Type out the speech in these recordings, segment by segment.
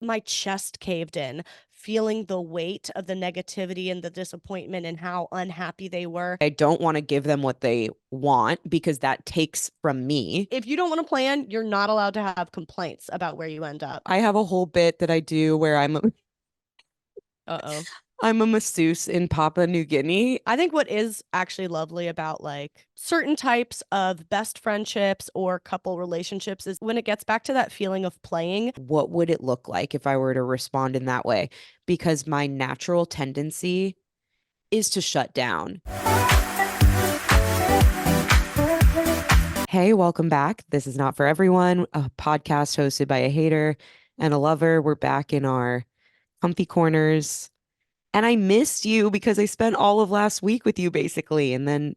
my chest caved in, feeling the weight of the negativity and the disappointment and how unhappy they were. I don't want to give them what they want because that takes from me. If you don't want to plan, you're not allowed to have complaints about where you end up. I have a whole bit that I do where Uh-oh. I'm a masseuse in Papua New Guinea. I think what is actually lovely about like certain types of best friendships or couple relationships is when it gets back to that feeling of playing. What would it look like if I were to respond in that way? Because my natural tendency is to shut down. Hey, welcome back. This is Not For Everyone, a podcast hosted by a hater and a lover. We're back in our comfy corners. And I missed you because I spent all of last week with you basically. I know.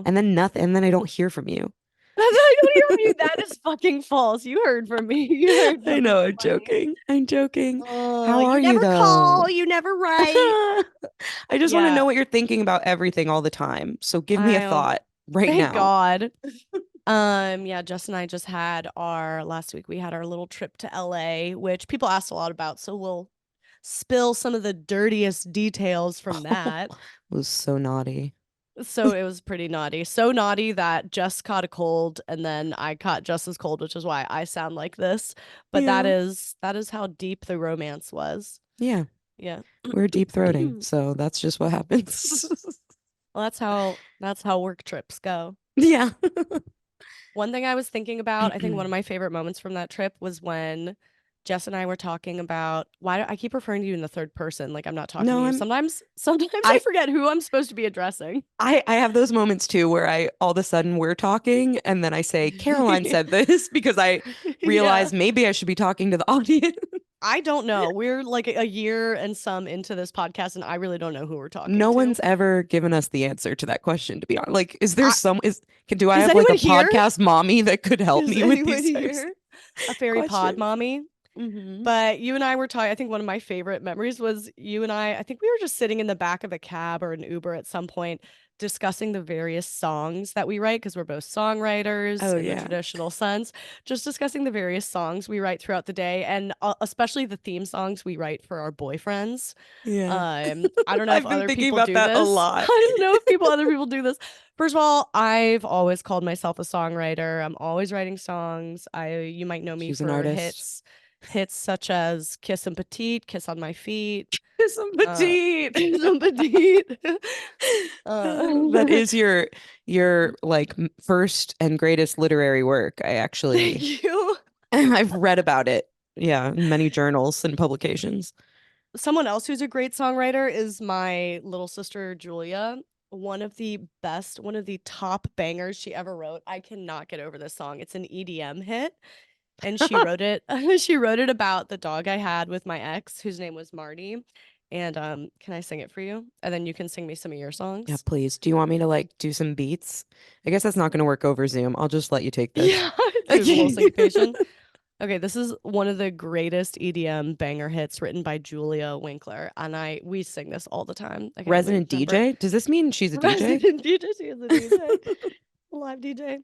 And then nothing. And then I don't hear from you. I don't hear from you. That is fucking false. You heard from me. You heard I from me know, I'm plenty. joking. I'm joking. Oh, How are you you never call. though? You never write. I just want to know Yeah, what you're thinking about everything all the time. So give me a I know. thought right Thank now. God. Yeah, Jess and I just had our last week we had our little trip to LA, which people asked a lot about, so we'll spill some of the dirtiest details from that. It was so naughty. So it was pretty naughty. So naughty that Jess caught a cold and then I caught Jess's cold, which is why I sound like this. But Yeah. that is how deep the romance was. Yeah. Yeah. We're deep throating. So that's just what happens. Well, that's how work trips go. Yeah. One thing I was thinking about, I think one of my favorite moments from that trip was when Jess and I were talking about why do I keep referring to you in the third person like I'm not talking No, to you. I'm Sometimes I I forget who I'm supposed to be addressing. I have those moments too where I all of a sudden we're talking and then I say Caroline said this because I Yeah. realize maybe I should be talking to the audience. I don't know. We're like a year and some into this podcast and I really don't know who we're talking No to. one's ever given us the answer to that question, to be honest. Like, is there I, some do I is have like anyone a here? podcast mommy that could help Is me with anyone these types of here? A fairy pod questions? mommy? Hmm. But you and I were talking. I think one of my favorite memories was you and I think we were just sitting in the back of a cab or an Uber at some point discussing the various songs that we write because we're both songwriters Oh in the yeah. traditional sense, just discussing the various songs we write throughout the day and especially the theme songs we write for our boyfriends. Yeah. I don't know if I've been other thinking people about do that a this. I lot. don't know if other people do this. First of all, I've always called myself a songwriter. I'm always writing songs. You might know me She's an for artist. hits such as Kiss and Petite, Kiss on My Feet, Some uh, petite. Kiss and Petite. That is your like first and greatest literary work. I Thank actually you. I've read about it. Yeah, in many journals and publications. Someone else who's a great songwriter is my little sister Julia. One of the top bangers she ever wrote. I cannot get over this song. It's an EDM hit. And she wrote it she wrote it about the dog I had with my ex whose name was Marty. And can I sing it for you? And then you can sing me some of your Yeah, songs. please. Do you want me to like do some beats? I guess that's not going to work over Zoom. I'll just let you take this. Yeah, do a little Okay. syncopation. Okay, this is one of the greatest EDM banger hits written by Julia Winkler, and we sing this all the time. Okay, let me Resident remember. DJ? Does this mean she's a DJ? Resident DJ, she is a DJ, live DJ.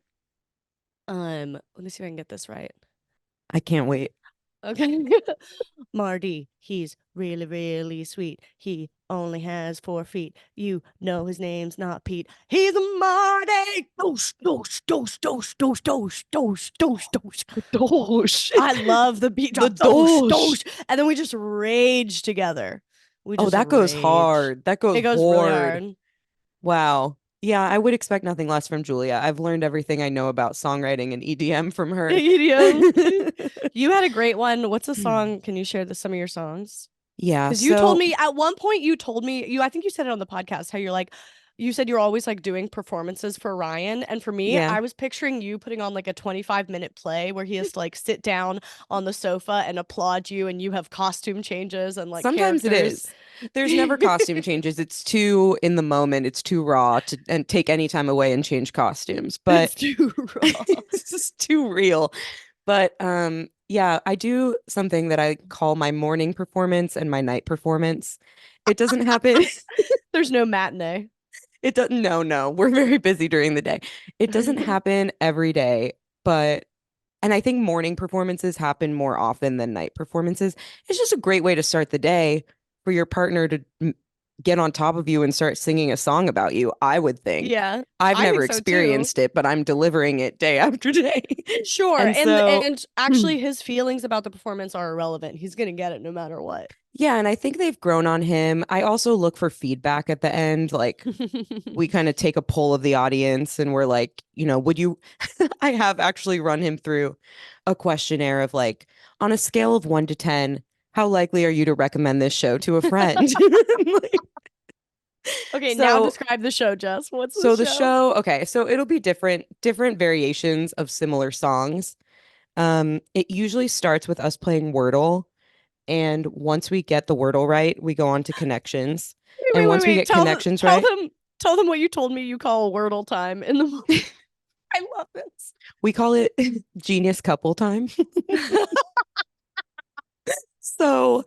Let me see if I can get this right. I can't wait. Okay. Marty, he's really, really sweet. He only has 4 feet. You know his name's not Pete. He's a Marty. Dose, dose, dose, dose, dose, dose, dose, dose, dose. Dosh. I love the beat The drop. Dose, dosh. dose. And then we just rage together. We Oh, just that goes rage. hard. That goes It goes really hard. hard. Wow. Yeah, I would expect nothing less from Julia. I've learned everything I know about songwriting and EDM from her. EDM. You had a great one. What's a song? Can you share some of your songs? Yeah, Because you told so me at one point, you told me, I think you said it on the podcast, how you're like, you said you're always like doing performances for Ryan. And for me, yeah. I was picturing you putting on like a 25-minute play where he has to like sit down on the sofa and applaud you and you have costume changes and like Sometimes it characters. is. There's never costume changes. It's too in the moment. It's too raw to and take any time away and change costumes. But It's too raw. it's just too real. But yeah, I do something that I call my morning performance and my night performance. It doesn't happen. There's no matinee. It doesn't, no, no. We're very busy during the day. It doesn't happen every day, but And I think morning performances happen more often than night performances. It's just a great way to start the day for your partner to get on top of you and start singing a song about you, I would think. Yeah, I've I never think so too. experienced it, but I'm delivering it day after day. Sure, And so, and actually his feelings about the performance are irrelevant. He's gonna get it no matter what. yeah, and I think they've grown on him. I also look for feedback at the end. Like, we kind of take a poll of the audience and we're like, would you? I have actually run him through a questionnaire of like, on a scale of 1 to 10, how likely are you to recommend this show to a friend? Like, Okay, now so, describe the show, Jess. What's the so the show? show, okay, so it'll be different variations of similar songs. It usually starts with us playing Wordle, and once we get the Wordle right, we go on to connections. Wait, And wait, wait, once we wait. get connections Tell right, them, tell them what you told me you call Wordle time in the morning. I love this. we call it genius couple time. So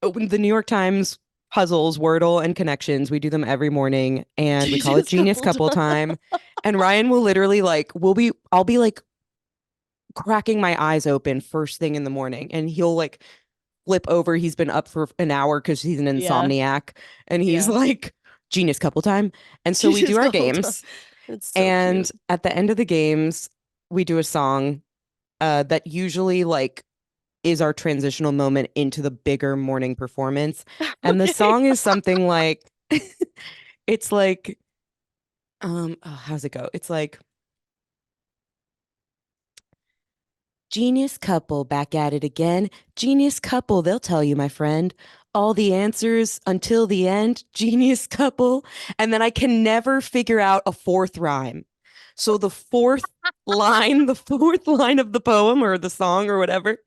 the New York Times puzzles, Wordle, and connections. We do them every morning, and we call it Jesus Genius couple Couple time. Time. And Ryan will literally like, I'll be like cracking my eyes open first thing in the morning, and he'll like flip over. He's been up for an hour because he's an Yeah, insomniac, and he's yeah. like, Genius Couple Time. And so we Jesus do our couple time. games, It's so and cute. at the end of the games, we do a song that usually like is our transitional moment into the bigger morning performance. And the Okay. song is something like it's like how's it go? It's like genius couple back at it again. Genius couple, they'll tell you, my friend. All the answers until the end. Genius couple. And then I can never figure out a fourth rhyme. So the fourth line of the poem or the song or whatever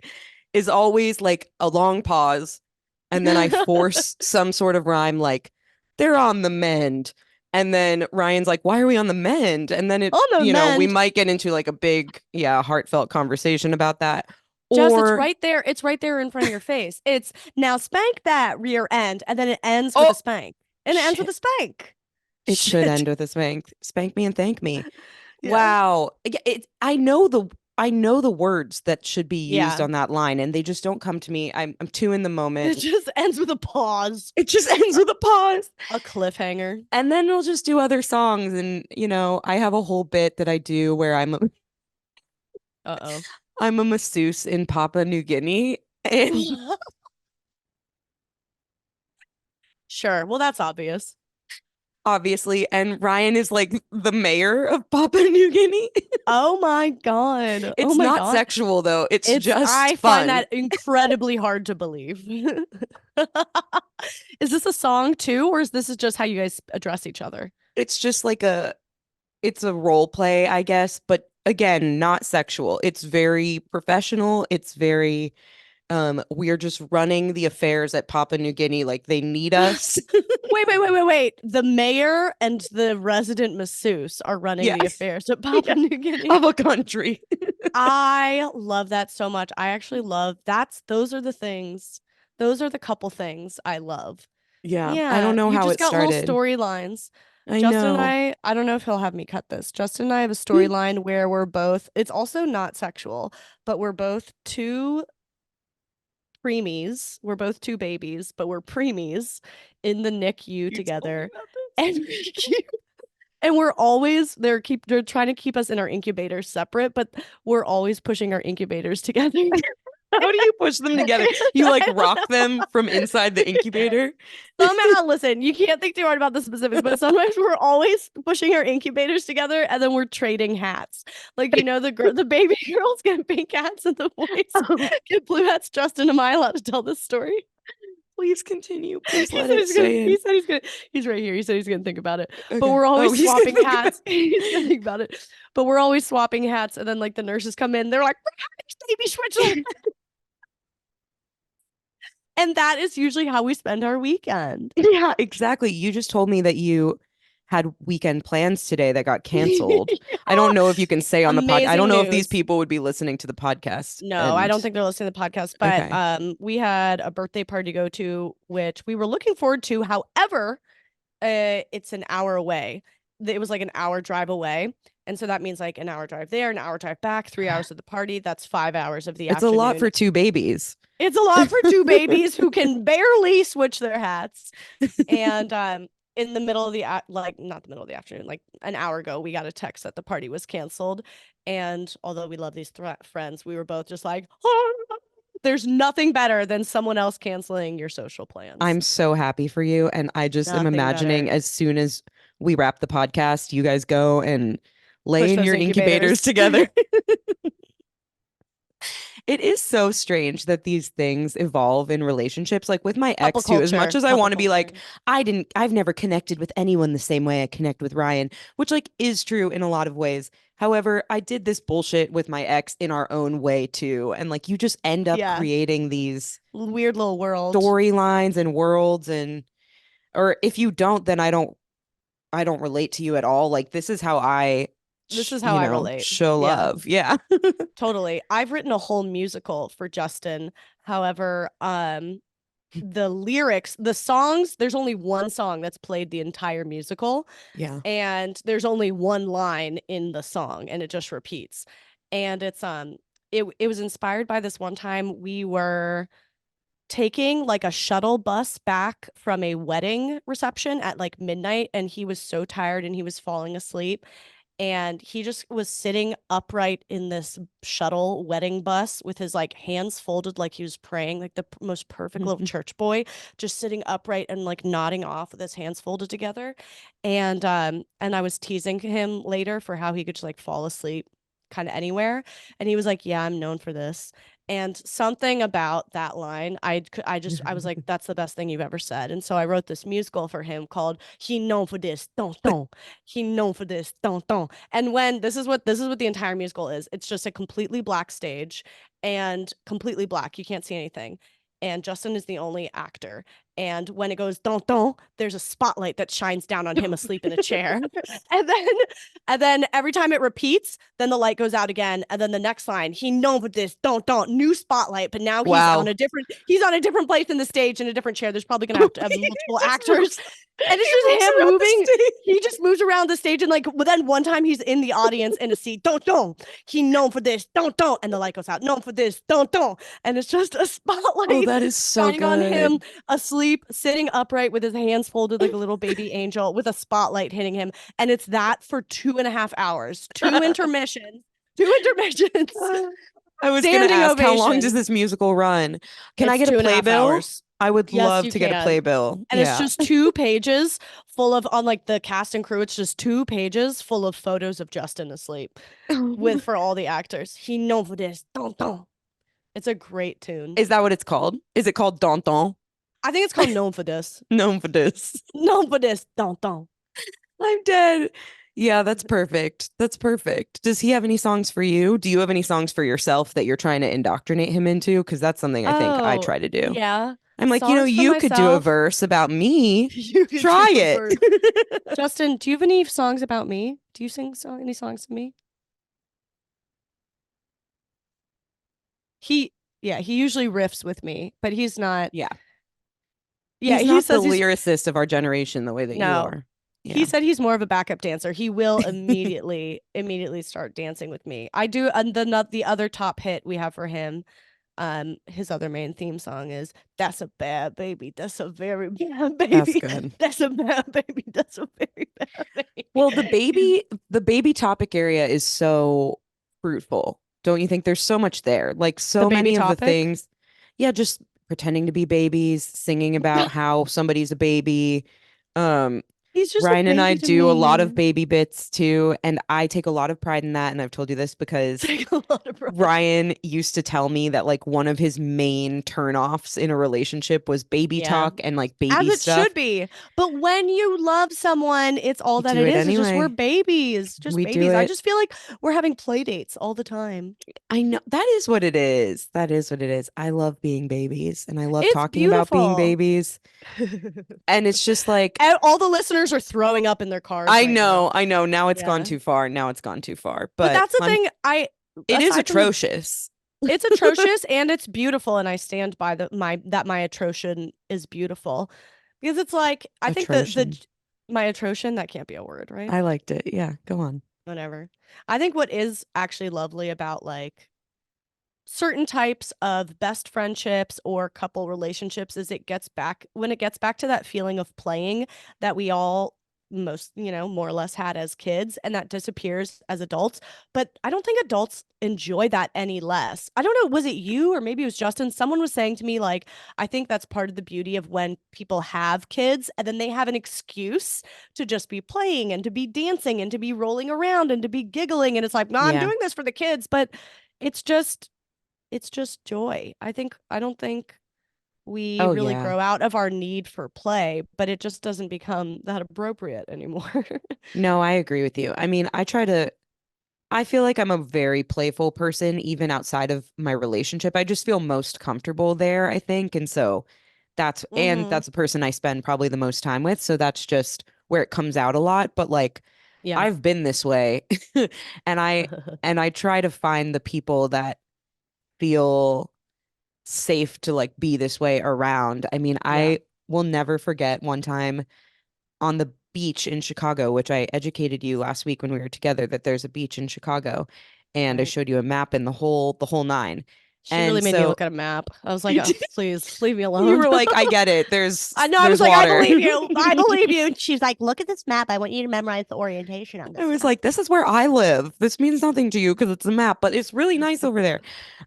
is always like a long pause. And then I force some sort of rhyme like, they're on the mend. And then Ryan's like, why are we on the mend? And then On the we mend. might get into like a big, yeah, heartfelt conversation about that. Jess, it's Or, right there. It's right there in front of your face. It's now spank that rear end, and then it ends with a oh, spank. And it ends with shit. a spank. It should Shit. end with a spank. Spank me and thank me. Yeah. Wow. Yeah, I know the words that should be used Yeah. on that line and they just don't come to me. I'm too in the It moment. just ends with a pause. It just ends with a pause. A cliffhanger. And then we'll just do other songs. And, I have a whole bit that I do where Uh I'm a masseuse in Papua New Guinea. And oh. Sure. Well, that's obvious. obviously, and Ryan is like the mayor of Papua New Guinea. Oh my God. Oh It's my not God. sexual though. It's I just find fun. that incredibly hard to believe. Is this a song too, or is this just how you guys address each other? It's just like it's a role play, I guess, but again, not sexual. It's very professional. It's very we're just running the affairs at Papua New Guinea like they need us. Wait, wait, wait, wait, wait. The mayor and the resident masseuse are running Yeah. the affairs at Yeah. Papua New Guinea. Of a country. I love that so much. I actually love those are the things. Those are the couple things I love. Yeah. I Yeah, don't know you how just it got little started. storylines. I Justin and know. I don't know if he'll have me cut this. Justin and I have a storyline where it's also not sexual, but we're both two preemies. We're both two babies, but we're preemies in the NICU You told me together. about And and we're always they're trying to keep us in our incubators separate, but we're always pushing our incubators together. How do you push them together? You like I don't rock know. them from inside the incubator? Somehow, listen, you can't think too hard about the specifics, but sometimes we're always pushing our incubators together and then we're trading hats. Like, the baby girls get pink hats and the boys Um, get blue hats. Justin, am I allowed to tell this story? please continue. Please He let said it he's gonna, stay he in. said he's right here. He said he's gonna think about it. But Okay. we're Oh, always he's gonna swapping think about hats. He's gonna think about it. But we're always swapping hats, and then like the nurses come in, they're like, "We're having baby switch," it. and that is usually how we spend our weekend. Yeah, exactly. You just told me that you had weekend plans today that got canceled. I don't know if you can say on the pod. I don't Amazing know if these news. people would be listening to the podcast. No, I And don't think they're listening to the podcast, but okay. we had a birthday party to go to, which we were looking forward to. However, it's an hour away. It was like an hour drive away. And so that means like an hour drive there, an hour drive back, 3 hours at the party. That's 5 hours of the It's a lot afternoon. for two babies. It's a lot for two babies who can barely switch their hats. And in the middle of the like not the middle of the afternoon, like an hour ago, we got a text that the party was canceled. And although we love these friends, we were both just like, oh, there's nothing better than someone else canceling your social plans. I'm so happy for you. And I just am Nothing imagining better. as soon as we wrap the podcast, you guys go and lay Push in those your incubators incubators. together. It is so strange that these things evolve in relationships. Like with my Couple ex, too, as much culture. as I Couple want to be culture. like, I've never connected with anyone the same way I connect with Ryan, which like is true in a lot of ways. However, I did this bullshit with my ex in our own way too. And like you just end up Yeah. creating these Weird little world. storylines and worlds and or if you don't, then I don't relate to you at all. Like this is how I This is how I relate. show Yeah. love. Yeah. Totally. I've written a whole musical for Justin. However, the lyrics, the songs, there's only one song that's played the entire musical, Yeah. and there's only one line in the song, and it just repeats. And it was inspired by this one time we were taking like a shuttle bus back from a wedding reception at like midnight, and he was so tired and he was falling asleep, and he just was sitting upright in this shuttle wedding bus with his like hands folded like he was praying, like the most perfect little church boy, just sitting upright and like nodding off with his hands folded together. And I was teasing him later for how he could just like fall asleep kind of anywhere, and he was like, yeah, I'm known for this. And something about that line, I was like, that's the best thing you've ever said. And so I wrote this musical for him called He Known for This, Don't Don't. He known for this, don't don't. And when this is what the entire musical is. It's just a completely black stage and completely black. You can't see anything. And Justin is the only actor. And when it goes don't don't, there's a spotlight that shines down on him asleep in a chair. and then and then every time it repeats, then the light goes out again. And then the next line, he known for this, don't, new spotlight. But now Wow. he's on a different place in the stage in a different chair. There's probably gonna have to have He multiple just actors. moves. And it's He just moves him around the moving. stage. He just moves around the stage, and like, but then one time he's in the audience in a seat. Don't. He known for this. Don't. And the light goes out. Known for this. Don't. And it's just a Oh, spotlight that is so shining on him, good. asleep, sitting upright with his hands folded like a little baby angel, with a spotlight hitting him. And it's that for 2.5 hours. Two intermissions. I was gonna Standing ask, how long does ovation. this musical run? Can I It's get a two and a half playbill? hours. I would Yes, love you to get a can. playbill. And it's Yeah. just 2 pages full of, on like the cast and crew, it's just 2 pages full of photos of Justin asleep with for all the actors. He known for this. Don't. It's a great tune. Is that what it's called? Is it called Danton? I think it's called Known for This. Known for this. Known for this. Don't. I'm dead. Yeah, that's perfect. That's perfect. Does he have any songs for you? Do you have any songs for yourself that you're trying to indoctrinate him into? Because that's something I think I Oh, try to do. yeah. I'm like, Songs for you could do a myself. verse about me. You could do Try a it. verse. Justin, do you have any songs about me? Do you sing any songs to me? He, yeah, he usually riffs with me, but he's not. Yeah. Yeah, He's he not the says he's lyricist of our generation the way that you no. are. He Yeah. said he's more of a backup dancer. He will immediately start dancing with me. I do, and the other top hit we have for him, his other main theme song is "That's a Bad Baby. That's a Very Bad That's Baby. good. That's a Bad Baby. That's a Very Bad Baby." Well, the baby topic area is so fruitful. Don't you think there's so much there? Like The so baby many of the topic. things, yeah, just pretending to be babies, singing about how somebody's a baby. Um, He's just a Ryan and I baby to do a lot of me. baby bits too, and I take a lot of pride in that. And I've told you this because Take a lot of pride. Ryan used to tell me that like one of his main turnoffs in a relationship was baby Yeah. talk and like As baby it stuff. should be. But when you love someone, it's all We that do it it is. It's just we're anyway. babies. Just We do babies. I it. just feel like we're having play dates all the time. I know that is what it is. That is what it is. I love being babies and I love It's talking about being beautiful. babies. And it's just like, And all the listeners are throwing up in their cars right now. I know. Now it's gone Yeah. too far. Now it's gone too far. But But that's the thing. it is Aside from the, atrocious. it's atrocious and it's beautiful, and I stand by my atrocious is beautiful, because it's like I think the Atrocious. my atrocious, that can't be a word, right? I liked it. Yeah, go on. whatever. I think what is actually lovely about like certain types of best friendships or couple relationships is it gets back to that feeling of playing that we all most, more or less had as kids and that disappears as adults. But I don't think adults enjoy that any less. I don't know, was it you or maybe it was Justin? Someone was saying to me, like, I think that's part of the beauty of when people have kids and then they have an excuse to just be playing and to be dancing and to be rolling around and to be giggling. And it's like, no, I'm Yeah. doing this for the kids, but it's just it's just joy. I don't think we Oh, really yeah. grow out of our need for play, but it just doesn't become that appropriate anymore. No, I agree with you. I mean, I feel like I'm a very playful person, even outside of my relationship. I just feel most comfortable there, I think. And so and Mhm. that's the person I spend probably the most time with. So that's just where it comes out a lot. But like, Yeah. I've been this way and I try to find the people that feel safe to like be this way around. I mean, Yeah. I will never forget one time on the beach in Chicago, which I educated you last week when we were together that there's a beach in Chicago, and I Right. showed you a map and the whole nine. She really And made me so look at a map. I was like, you oh, did, please leave me you alone. were like, I get it. I know. I was There's like, I water. believe you. I believe you. And she's like, look at this map. I want you to memorize the orientation on I this was map. like, this is where I live. This means nothing to you because it's a map, but it's really nice over there.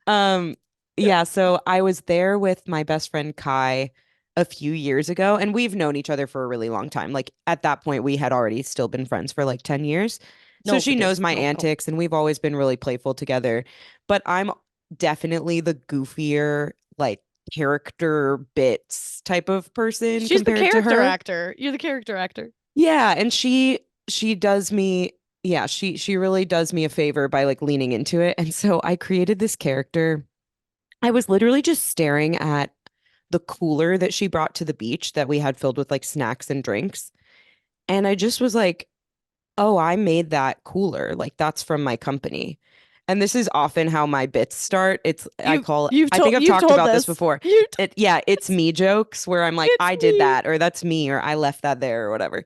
Um, yeah, so I was there with my best friend Kai a few years ago, and we've known each other for a really long time. Like at that point, we had already still been friends for like 10 years. So No, she knows my no, no. antics, and we've always been really playful together. But I'm definitely the goofier, like character bits type of person She's the compared to character her. actor. You're the character actor. Yeah, and she does me she really does me a favor by like leaning into it. And so I created this character. I was literally just staring at the cooler that she brought to the beach that we had filled with like snacks and drinks. And I just was like, "Oh, I made that cooler. Like that's from my company." And this is often how my bits start. I think I've You've talked told about this this. before. It's It's me jokes where I'm like, it's I did me. that, or that's me, or I left that there, or whatever.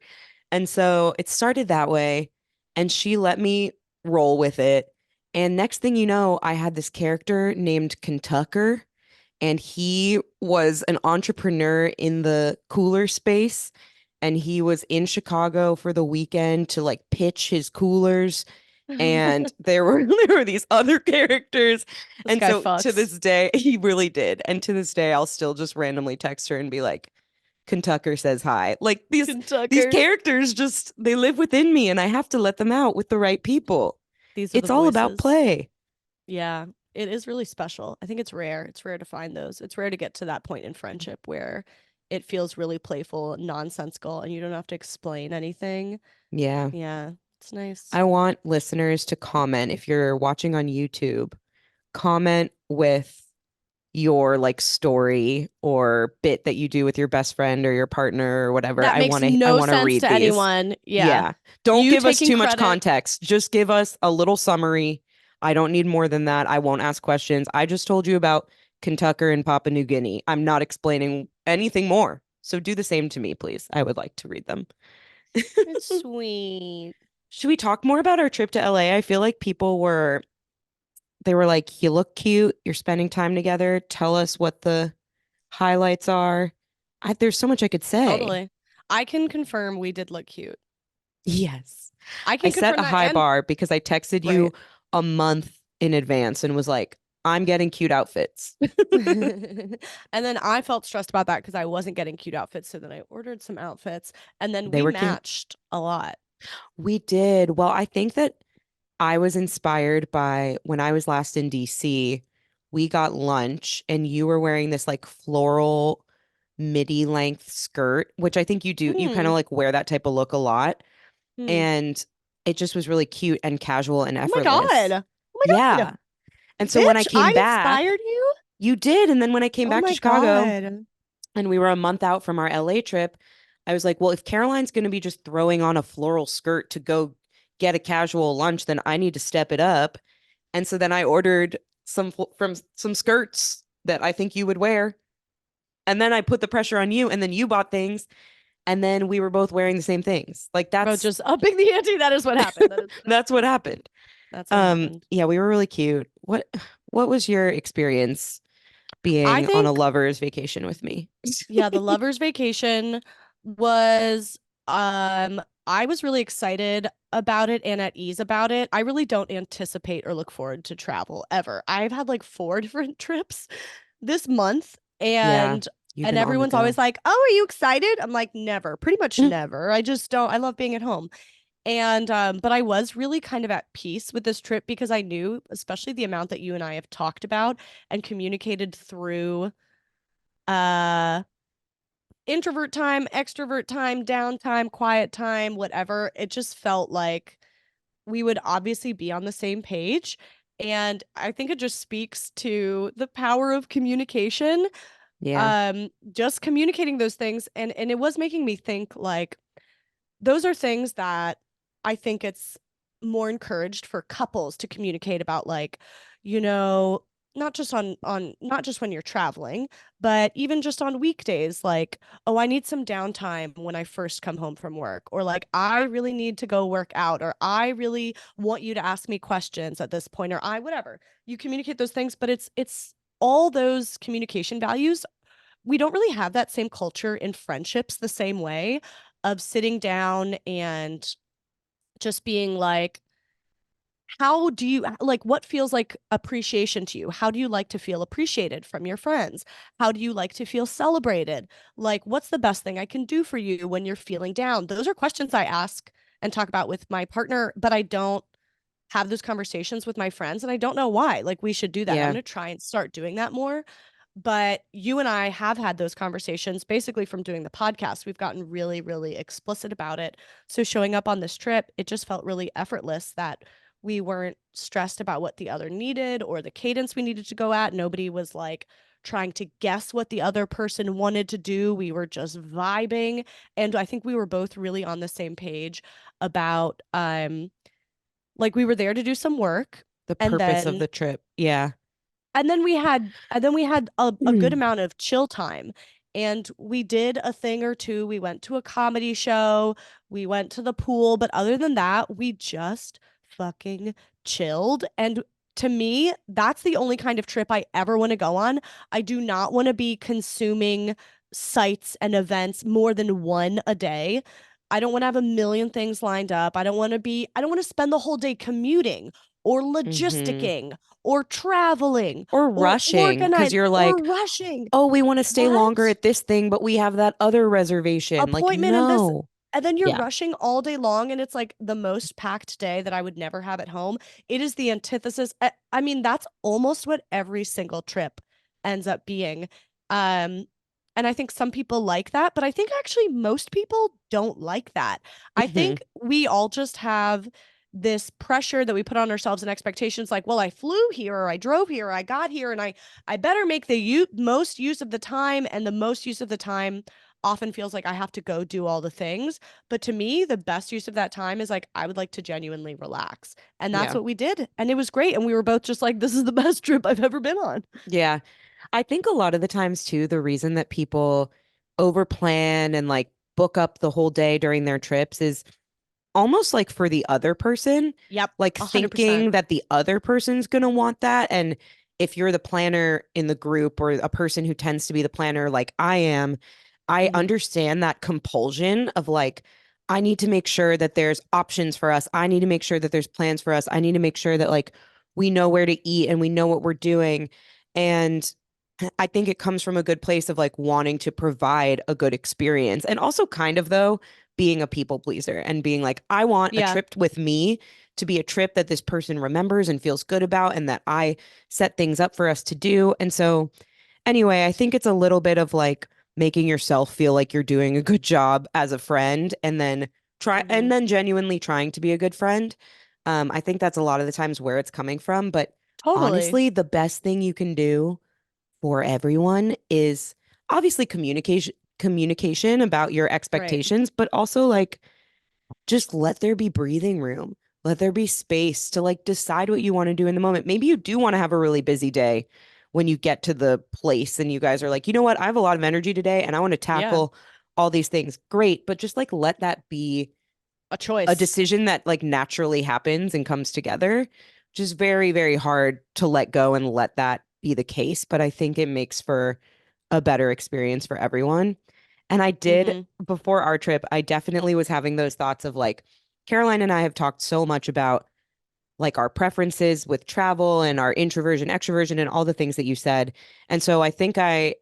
And so it started that way. And she let me roll with it. And next thing you know, I had this character named Kentucker, and he was an entrepreneur in the cooler space. And he was in Chicago for the weekend to like pitch his coolers, and there were there were these other characters. This And guy so to fucks. this day he really did, and to this day I'll still just randomly text her and be like, Kentucker says hi. Like these Tucker. characters just they live within me, and I have to let them out with the right people. These are the It's all about voices. play. Yeah, it is really special. I think it's rare. It's rare to find those. It's rare to get to that point in friendship where it feels really playful, nonsensical, and you don't have to explain anything. Yeah, Yeah, it's nice. I want listeners to comment if you're watching on YouTube. Comment with your like story or bit that you do with your best friend or your partner or whatever. That makes I no want to sense read to these. anyone. Yeah. Yeah. Don't You give us taking too much credit. context. Just give us a little summary. I don't need more than that. I won't ask questions. I just told you about Kentucky and Papua New Guinea. I'm not explaining anything more. So do the same to me, please. I would like to read them. It's sweet. Should we talk more about our trip to LA? I feel like they were like, you look cute. You're spending time together. Tell us what the highlights are. There's so much I could say. Totally. I can confirm we did look cute. Yes. I I can set confirm a that. high And bar because I texted you right. a month in advance and was like, I'm getting cute outfits. And then I felt stressed about that because I wasn't getting cute outfits. So then I ordered some outfits and then They we were cute. matched a lot. We did. Well, I think that I was inspired by when I was last in DC, we got lunch and you were wearing this like floral midi length skirt, which I think you do. You kind Hmm. of like wear that type of look a lot. Hmm. And it just was really cute and casual and Oh my God. effortless. Oh my God. Yeah. And so when I Bitch, came I back, inspired you? you did. And then when I came Oh back to my Chicago God. and we were a month out from our LA trip, I was like, well, if Caroline's going to be just throwing on a floral skirt to go get a casual lunch, then I need to step it up. And so then I ordered from some skirts that I think you would wear. And then I put the pressure on you, and then you bought things. and then we were both wearing the same things. Like Both that's just upping the ante. That is what happened. That is what that's what happened. that's what happened. Yeah, we were really cute. What was your experience I being on a think, lover's vacation with me? yeah, the lover's vacation was I was really excited about it and at ease about it. I really don't anticipate or look forward to travel ever. I've had like four different trips this month, Yeah, and you've been on the everyone's always go. like, "Oh, are you excited?" I'm like, "Never." Pretty much never. I just don't I love being at home. And but I was really kind of at peace with this trip because I knew, especially the amount that you and I have talked about and communicated through uh introvert time, extrovert time, downtime, quiet time, whatever. It just felt like we would obviously be on the same page. And I think it just speaks to the power of communication. Yeah, Just communicating those things, and it was making me think like those are things that I think it's more encouraged for couples to communicate about, like, you know, not just on not just when you're traveling, but even just on weekdays, like, oh, I need some downtime when I first come home from work, or like I really need to go work out, or I really want you to ask me questions at this point, or I whatever. You communicate those things, but it's all those communication values. We don't really have that same culture in friendships the same way of sitting down and just being like, how do you like what feels like appreciation to you? How do you like to feel appreciated from your friends? How do you like to feel celebrated? Like, what's the best thing I can do for you when you're feeling down? Those are questions I ask and talk about with my partner, but I don't have those conversations with my friends, and I don't know why. Like, we should do that. I'm yeah. going to try and start doing that more. But you and I have had those conversations basically from doing the podcast. We've gotten really, really explicit about it. So showing up on this trip, it just felt really effortless that we weren't stressed about what the other needed or the cadence we needed to go at. Nobody was like trying to guess what the other person wanted to do. We were just vibing. And I think we were both really on the same page about like we were there to do some work, The and purpose of the trip. Yeah. then we had a good Mm. amount of chill time, and we did a thing or two. We went to a comedy show, we went to the pool, but other than that we just fucking chilled. And to me, that's the only kind of trip I ever want to go on. I do not want to be consuming sites and events more than one a day. I don't want to have a million things lined up. I don't want to spend the whole day commuting or Hmm. logisticking or traveling Or or rushing because organize you're or like, rushing. oh, we want to stay longer What? at this thing, but we have that other reservation. Like, Appointment and this, no. and then you're Yeah. rushing all day long, and it's like the most packed day that I would never have at home. It is the antithesis. I mean, that's almost what every single trip ends up being. Um, and I think some people like that, but I think actually most people don't like that. I Hmm. think we all just have this pressure that we put on ourselves and expectations like, well, I flew here or I drove here or I got here, and I better make the most use of the time, and the most use of the time often feels like I have to go do all the things. But to me, the best use of that time is like I would like to genuinely relax. And that's Yeah. what we did. And it was great. And we were both just like, this is the best trip I've ever been on. Yeah. I think a lot of the times too, the reason that people overplan and like book up the whole day during their trips is almost like for the other person, Yep. like 100%. thinking that the other person's going to want that. And if you're the planner in the group or a person who tends to be the planner like I am, I Hmm. understand that compulsion of like, I need to make sure that there's options for us. I need to make sure that there's plans for us. I need to make sure that like we know where to eat and we know what we're doing. And I think it comes from a good place of like wanting to provide a good experience and also kind of though being a people pleaser and being like, I want a Yeah. trip with me to be a trip that this person remembers and feels good about and that I set things up for us to do. And so, anyway, I think it's a little bit of like making yourself feel like you're doing a good job as a friend Hmm. and then genuinely trying to be a good friend. I think that's a lot of the times where it's coming from. But Totally. honestly, the best thing you can do for everyone is obviously communication about your Right. expectations, but also like just let there be breathing room. Let there be space to like decide what you want to do in the moment. Maybe you do want to have a really busy day when you get to the place and you guys are like, you know what? I have a lot of energy today and I want to Yeah. tackle all these things. Great, but just like let that be A a choice. decision that like naturally happens and comes together, which is very, very hard to let go and let that be the case. But I think it makes for a better experience for everyone. And I did, Mhm. before our trip, I definitely was having those thoughts of like, Caroline and I have talked so much about like our preferences with travel and our introversion, extroversion, and all the things that you said. And so I think I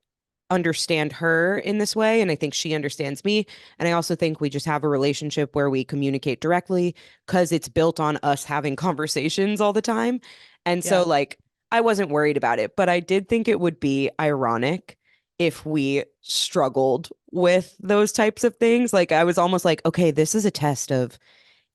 understand her in this way, and I think she understands me. And I also think we just have a relationship where we communicate directly because it's built on us having conversations all the time. And so, Yeah. like, I wasn't worried about it, but I did think it would be ironic if we struggled with those types of things. Like, I was almost like, okay, this is a test of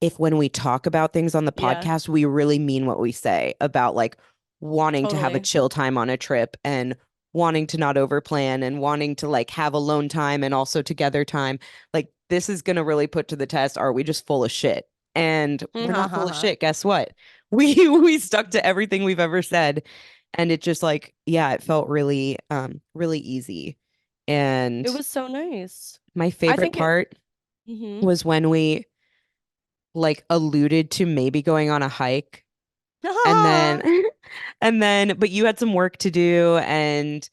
if when we talk about things on the Yeah. podcast, we really mean what we say about like wanting to have a Totally. chill time on a trip and wanting to not overplan and wanting to like have alone time and also together time. Like this is going to really put to the test. Are we just full of shit? And we're Ha not ha full of ha. shit. Guess what? We stuck to everything we've ever said. And it just like, yeah, it felt really, really easy. It And was so nice. my I favorite think it part Mhm. was when we like alluded to maybe going on a hike and then and then but you had some work to do, and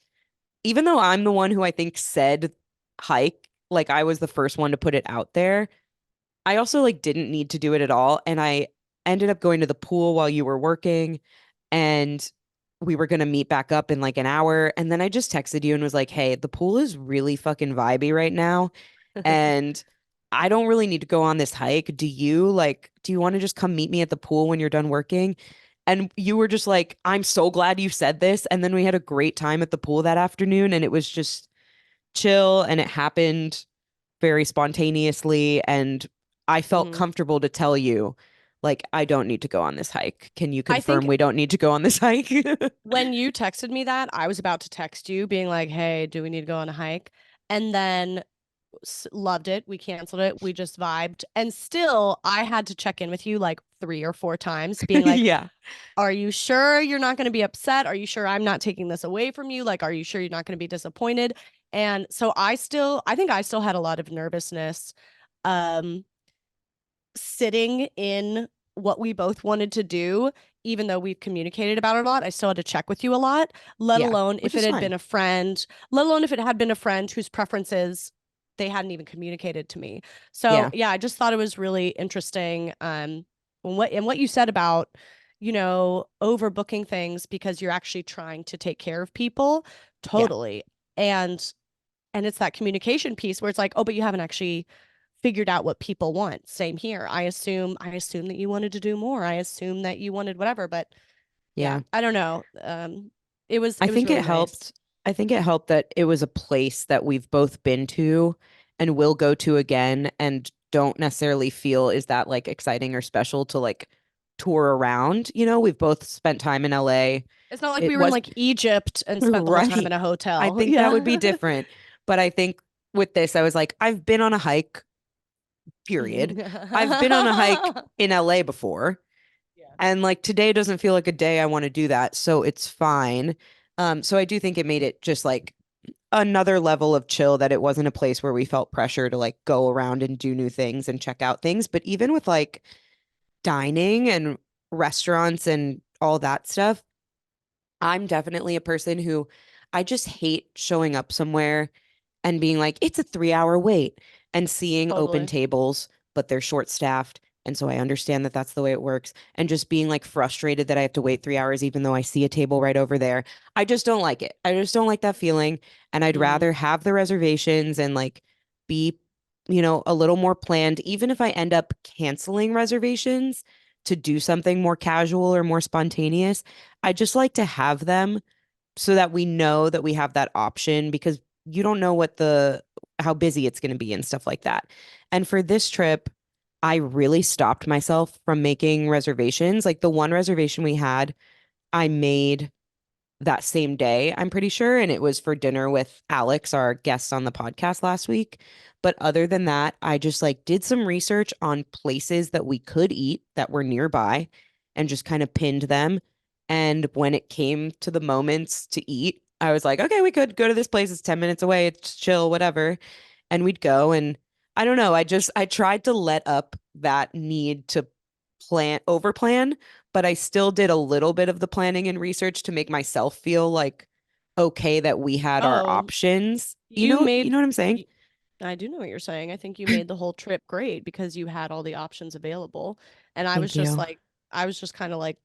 even though I'm the one who I think said hike, like I was the first one to put it out there, I also like didn't need to do it at all, and I ended up going to the pool while you were working, and we were going to meet back up in like an hour, and then I just texted you and was like, "Hey, the pool is really fucking vibey right now, and I don't really need to go on this hike. Do you want to just come meet me at the pool when you're done working?" And you were just like, "I'm so glad you said this." And then we had a great time at the pool that afternoon, and it was just chill, and it happened very spontaneously. And I felt Mhm. comfortable to tell you, like, I don't need to go on this hike. Can you I confirm think we don't need to go on this hike? when you texted me that, I was about to text you being like, "Hey, do we need to go on a hike?" And then loved it. We canceled it. We just vibed. And still, I had to check in with you like 3 or 4 times, being like, Yeah. are you sure you're not going to be upset? Are you sure I'm not taking this away from you? Like, are you sure you're not going to be disappointed? And so I think I still had a lot of nervousness um, sitting in what we both wanted to do, even though we've communicated about it a lot. I still had to check with you a lot, let Yeah. alone Which if it is had been fine. a friend, let alone if it had been a friend whose preferences they hadn't even communicated to me. So Yeah. yeah, I just thought it was really interesting. What you said about, overbooking things because you're actually trying to take care of people. Yeah. Totally. And and it's that communication piece where it's like, oh, but you haven't actually figured out what people want. Same here. I assume that you wanted to do more. I assume that you wanted whatever, but yeah, Yeah. I don't know. It was I it was think it really nice. helped. I think it helped that it was a place that we've both been to and will go to again and don't necessarily feel is that like exciting or special to like tour around. You know, we've both spent time in LA. It's not like It we were in was like Egypt and spent the whole time right. in a I hotel. think that would be Yeah. different. But I think with this, I was like, I've been on a hike, period. I've been on a hike in LA before. Yeah. And like today doesn't feel like a day I want to do that. So it's fine. So I do think it made it just like another level of chill that it wasn't a place where we felt pressure to like go around and do new things and check out things. But even with like dining and restaurants and all that stuff, I'm definitely a person who I just hate showing up somewhere and being like, it's a 3 hour wait and seeing open Totally. tables, but they're short staffed. And so I understand that that's the way it works. And just being like frustrated that I have to wait 3 hours, even though I see a table right over there. I just don't like it. I just don't like that feeling. And I'd Hmm. rather have the reservations and like be, a little more planned, even if I end up canceling reservations to do something more casual or more spontaneous. I just like to have them so that we know that we have that option because you don't know how busy it's going to be and stuff like that. And for this trip, I really stopped myself from making reservations. Like the one reservation we had, I made that same day, I'm pretty sure. And it was for dinner with Alex, our guest on the podcast last week. But other than that, I just like did some research on places that we could eat that were nearby and just kind of pinned them. And when it came to the moments to eat, I was like, okay, we could go to this place. It's 10 minutes away. It's chill, whatever. and we'd go and I don't know, I tried to let up that need to over plan, but I still did a little bit of the planning and research to make myself feel like okay that we had our Oh, options. you You made know what I'm saying? y- I do know what you're saying. I think you made the whole trip great because you had all the options available. And Thank you. I was just kind of like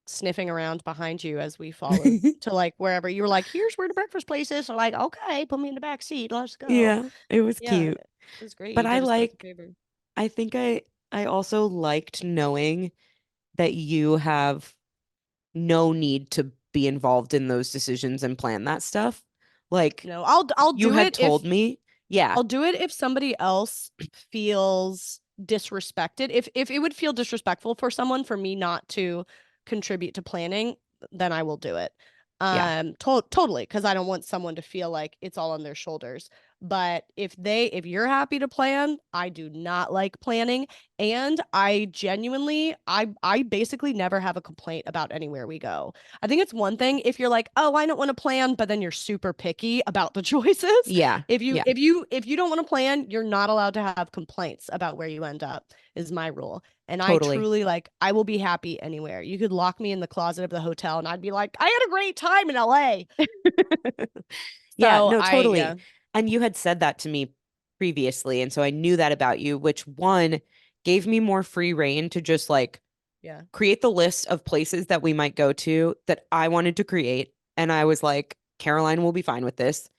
sniffing around behind you as we followed to like wherever you were like, here's where the breakfast place is. I'm like, okay, put me in the back seat. Let's go. Yeah, it was Yeah, cute. it was great. But You did us both a favor. I think I also liked knowing that you have no need to be involved in those decisions and plan that stuff. Like No, I'll you do had it told if me. Yeah. I'll do it if somebody else feels disrespected. If it would feel disrespectful for someone for me not to contribute to planning, then I will do it. Yeah. Totally, because I don't want someone to feel like it's all on their shoulders. But if you're happy to plan, I do not like planning, and I basically never have a complaint about anywhere we go. I think it's one thing if you're like, oh, I don't want to plan, but then you're super picky about the choices. Yeah. Yeah. If you don't want to plan, you're not allowed to have complaints about where you end up, is my rule. And I Totally. truly like I will be happy anywhere. You could lock me in the closet of the hotel and I'd be like, I had a great time in LA. Yeah, So no, I totally. yeah, And you had said that to me previously, and so I knew that about you, which one gave me more free reign to just like yeah. create the list of places that we might go to that I wanted to create. And I was like, Caroline will be fine with this.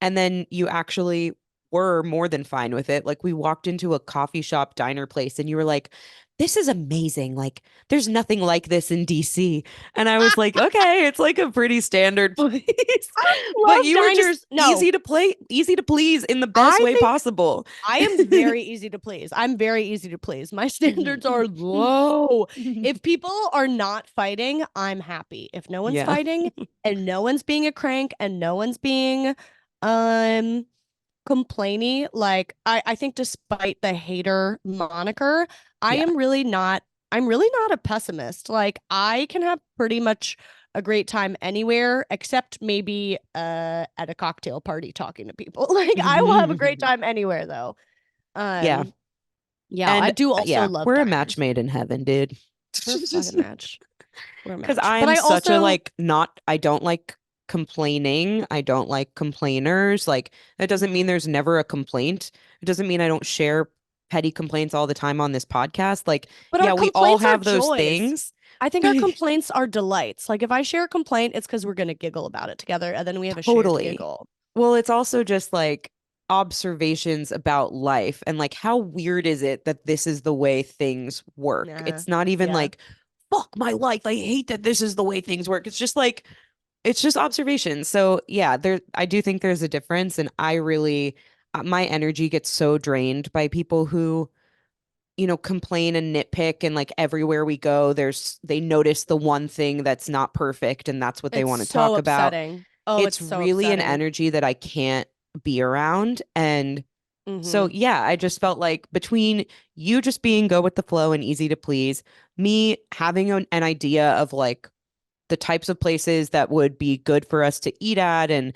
And then you actually were more than fine with it. Like we walked into a coffee shop diner place and you were like, this is amazing. Like there's nothing like this in DC. And I was like, okay, it's like a pretty standard place. I But love you were just diners. No, easy to please in the best I way think possible. I am very easy to please. I'm very easy to please. My standards are low. If people are not fighting, I'm happy. If no one's Yeah. fighting and no one's being a crank and no one's being um complainy, like I think despite the hater moniker, I Yeah. am really not I'm really not a pessimist. Like I can have pretty much a great time anywhere except maybe at a cocktail party talking to people. Like I will have a great time anywhere though. Yeah. Um yeah, I And do also yeah, love we're a match diners. made in heaven, dude. We're a fucking match. We're a Because match. But I'm I such a also like not I don't like complaining. I don't like complainers. Like that doesn't mean mhm. there's never a complaint. It doesn't mean I don't share petty complaints all the time on this podcast. Like, But our yeah, we all complaints are have those joys. things. I think our complaints are delights. Like if I share a complaint, it's because we're gonna giggle about it together, and then we have a shared Totally. giggle. Well, it's also just like observations about life and like how weird is it that this is the way things work? Nah, It's not even yeah. like, fuck my life. I hate that this is the way things work. It's just like it's just observation. So yeah, I do think there's a difference, and I really my energy gets so drained by people who, complain and nitpick and like everywhere we go, they notice the one thing that's not perfect and that's what they It's want to so talk about. upsetting. Oh, It's it's so really an upsetting. energy that I can't be around. And so Mm-hmm. yeah, I just felt like between you just being go with the flow and easy to please, me having an idea of like the types of places that would be good for us to eat at and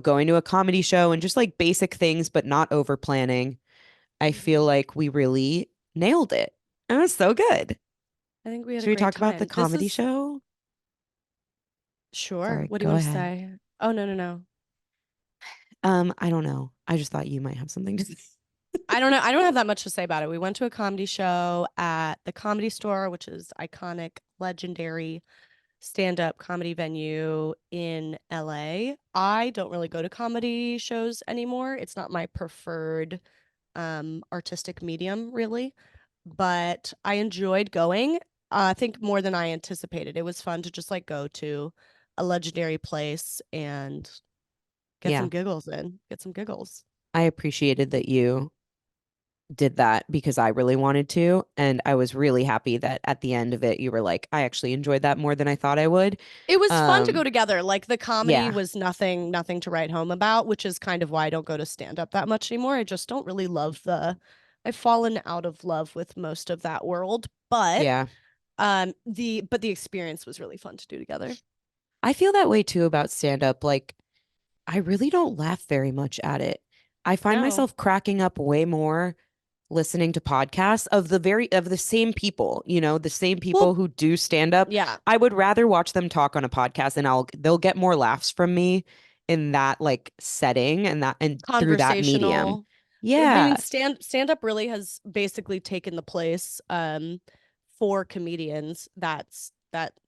going to a comedy show and just like basic things but not over planning. I feel Mm-hmm. like we really nailed it. It was so good. I think we had a Should we great talk about the time. This comedy is show? sure. Sorry, What do you go want to ahead. say? Oh, no, no, no. I don't know. I just thought you might have something to say. I don't know. I don't have that much to say about it. We went to a comedy show at the Comedy Store, which is iconic, legendary stand-up comedy venue in LA. I don't really go to comedy shows anymore. It's not my preferred artistic medium really, but I enjoyed going. I think more than I anticipated. It was fun to just like go to a legendary place and get some Yeah, giggles in, get some giggles. I appreciated that you did that because I really wanted to. And I was really happy that at the end of it, you were like, I actually enjoyed that more than I thought I would. It was fun to go Um, together. Like the comedy yeah, was nothing to write home about, which is kind of why I don't go to stand up that much anymore. I just don't really love the I've fallen out of love with most of that world, but yeah. the experience was really fun to do together. I feel that way too about stand up. Like, I really don't laugh very much at it. I find No. myself cracking up way more listening to podcasts of the same people, the same people Well, who do stand up. yeah, I would rather watch them talk on a podcast and they'll get more laughs from me in that like setting and through that medium. conversational. I Yeah, mean, stand up really has basically taken the place for comedians that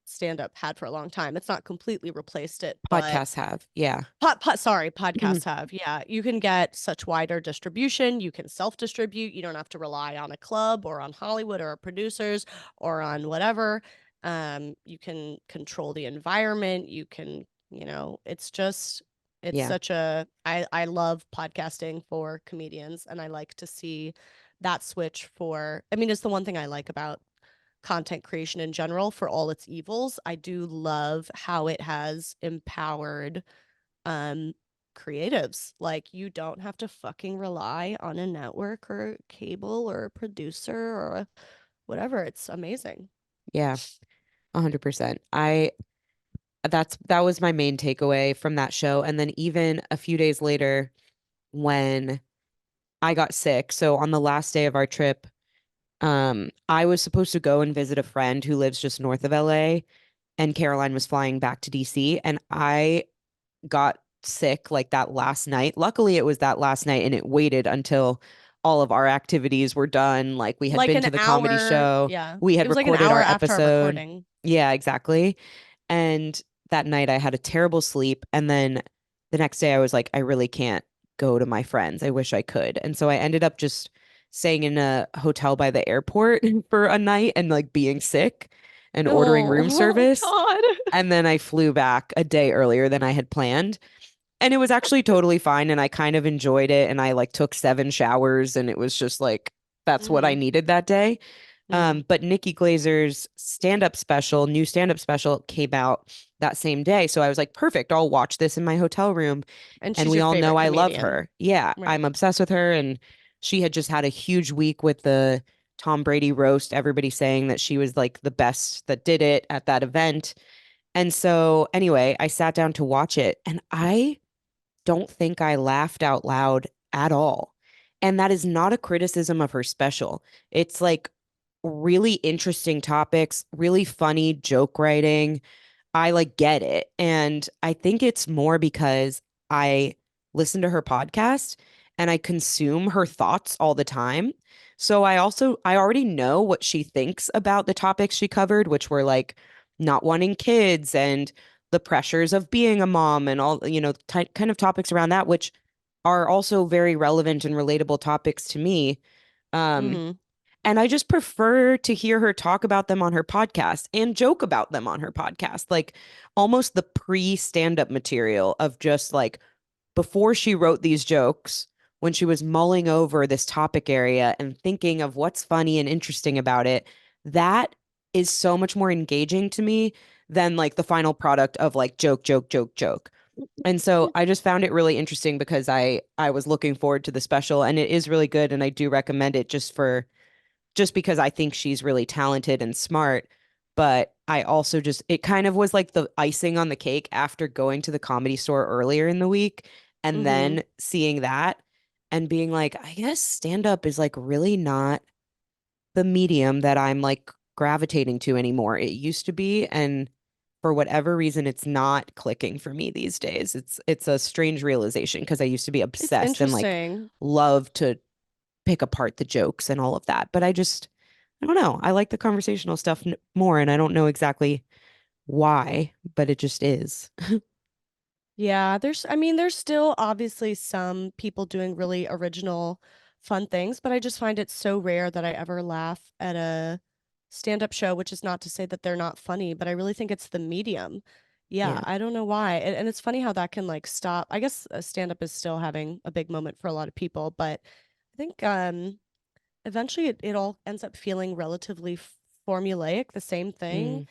stand up had for a long time. It's not completely replaced it, but podcasts have. Yeah. sorry, podcasts have. Yeah, you can get such wider distribution. You can self-distribute. You don't have to rely on a club or on Hollywood or producers or on whatever. You can control the environment. You can, it's just it's Yeah. such a I love podcasting for comedians, and I like to see that switch for. I mean, it's the one thing I like about content creation in general for all its evils. I do love how it has empowered um creatives. Like, you don't have to fucking rely on a network or cable or a producer or whatever. It's amazing. Yeah. 100%. That was my main takeaway from that show. And then even a few days later when I got sick, so on the last day of our trip, I was supposed to go and visit a friend who lives just north of LA, and Caroline was flying back to DC, and I got sick like that last night. Luckily, it was that last night, and it waited until all of our activities were done. Like we had Like been an to the comedy hour, show, yeah. we It had was like an recorded hour our after our episode. recording. Yeah, exactly. And that night I had a terrible sleep. And then the next day I was like, I really can't go to my friends. I wish I could. And so I ended up just staying in a hotel by the airport for a night and like being sick and ordering room Oh, service. God. And then I flew back a day earlier than I had planned. And it was actually totally fine. And I kind of enjoyed it. And I like took 7 showers and it was just like, that's what I Mm-hmm. needed that day. Mm-hmm. But Nikki Glazer's new stand-up special came out that same day. So I was like, perfect, I'll watch this in my hotel room. And And she's we your all know favorite I love comedian. her. Yeah, Right. I'm obsessed with her. And she had just had a huge week with the Tom Brady roast, everybody saying that she was like the best that did it at that event. And so anyway, I sat down to watch it and I don't think I laughed out loud at all. And that is not a criticism of her special. It's like really interesting topics, really funny joke writing. I like get it. And I think it's more because I listen to her podcast and I consume her thoughts all the time. So I already know what she thinks about the topics she covered, which were like not wanting kids and the pressures of being a mom and all, kind of topics around that, which are also very relevant and relatable topics to me. Um, Mm-hmm. and I just prefer to hear her talk about them on her podcast and joke about them on her podcast, like almost the pre stand up material of just like before she wrote these jokes, when she was mulling over this topic area and thinking of what's funny and interesting about it. That is so much more engaging to me than like the final product of like joke, joke, joke, joke. And so I just found it really interesting because I was looking forward to the special and it is really good and I do recommend it just because I think she's really talented and smart. But I also just, it kind of was like the icing on the cake after going to the Comedy Store earlier in the week and Mm-hmm. then seeing that and being like, I guess stand up is like really not the medium that I'm like gravitating to anymore. It used to be. And for whatever reason, it's not clicking for me these days. It's a strange realization because I used to be It's obsessed and like interesting. love to pick apart the jokes and all of that. But I don't know. I like the conversational stuff more, and I don't know exactly why, but it just is. Yeah, I mean, there's still obviously some people doing really original, fun things, but I just find it so rare that I ever laugh at a stand-up show, which is not to say that they're not funny, but I really think it's the medium. Yeah, Yeah. I don't know why. And it's funny how that can like stop. I guess stand-up is still having a big moment for a lot of people, but I think eventually it all ends up feeling relatively formulaic, the same thing. Mm,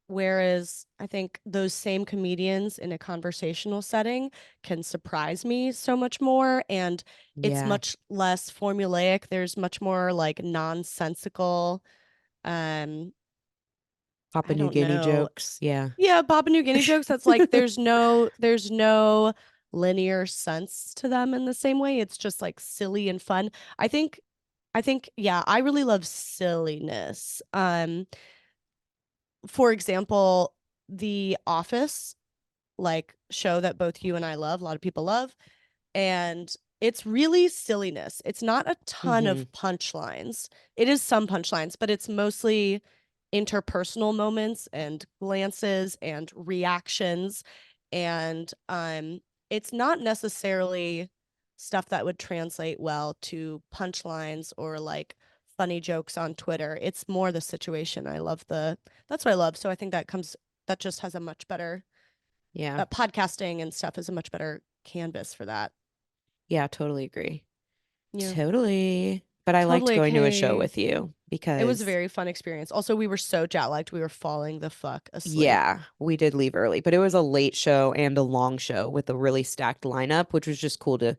Whereas I think those same comedians in a conversational setting can surprise me so much more. And it's yeah. much less formulaic. There's much more like nonsensical, um, Papua I New don't Guinea know. jokes. Yeah. Yeah, Papua New Guinea jokes. That's like there's no linear sense to them in the same way. It's just like silly and fun. I think yeah, I really love silliness. For example, The Office, like show that both you and I love, a lot of people love, and it's really silliness. It's not a ton Mm-hmm. of punchlines. It is some punchlines, but it's mostly interpersonal moments and glances and reactions, and it's not necessarily stuff that would translate well to punchlines or like funny jokes on Twitter. It's more the situation. I love the That's what I love. So I think that just has a much better Yeah. podcasting and stuff is a much better canvas for that. Yeah, totally agree. Yeah. Totally. But I liked Totally going to a show okay. with you It was a because very fun experience. Also, we were so jet lagged, we were falling the fuck asleep. yeah, we did leave early, but it was a late show and a long show with a really stacked lineup, which was just cool to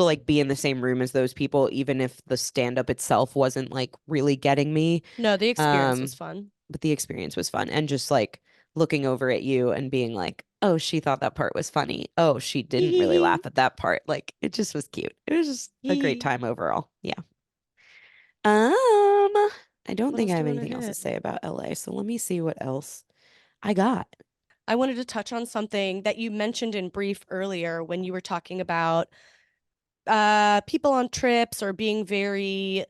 like be in the same room as those people, even if the stand up itself wasn't like really getting me. No, the experience was Um, fun. but the experience was fun and just like looking over at you and being like, "Oh, she thought that part was funny. Oh, she didn't really laugh at that part." Like it just was cute. It was just a great time overall. Yeah. I don't What think else I do have you want to anything else to hit? say about LA, so let me see what else I got. I wanted to touch on something that you mentioned in brief earlier when you were talking about people on trips or being very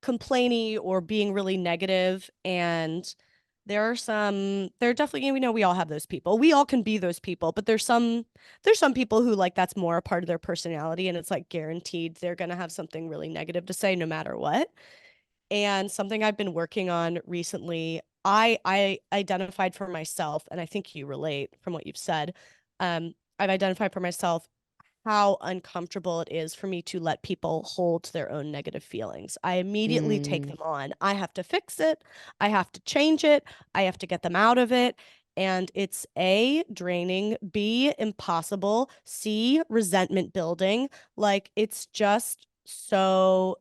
complainy or being really negative. And there are definitely, we know we all have those people. We all can be those people, but there's some people who like that's more a part of their personality and it's like guaranteed they're going to have something really negative to say no matter what. And something I've been working on recently, I identified for myself, and I think you relate from what you've said. I've identified for myself how uncomfortable it is for me to let people hold their own negative feelings. I immediately take Mm, them on. I have to fix it. I have to change it. I have to get them out of it. And it's A, draining, B, impossible, C, resentment building. Like it's just so.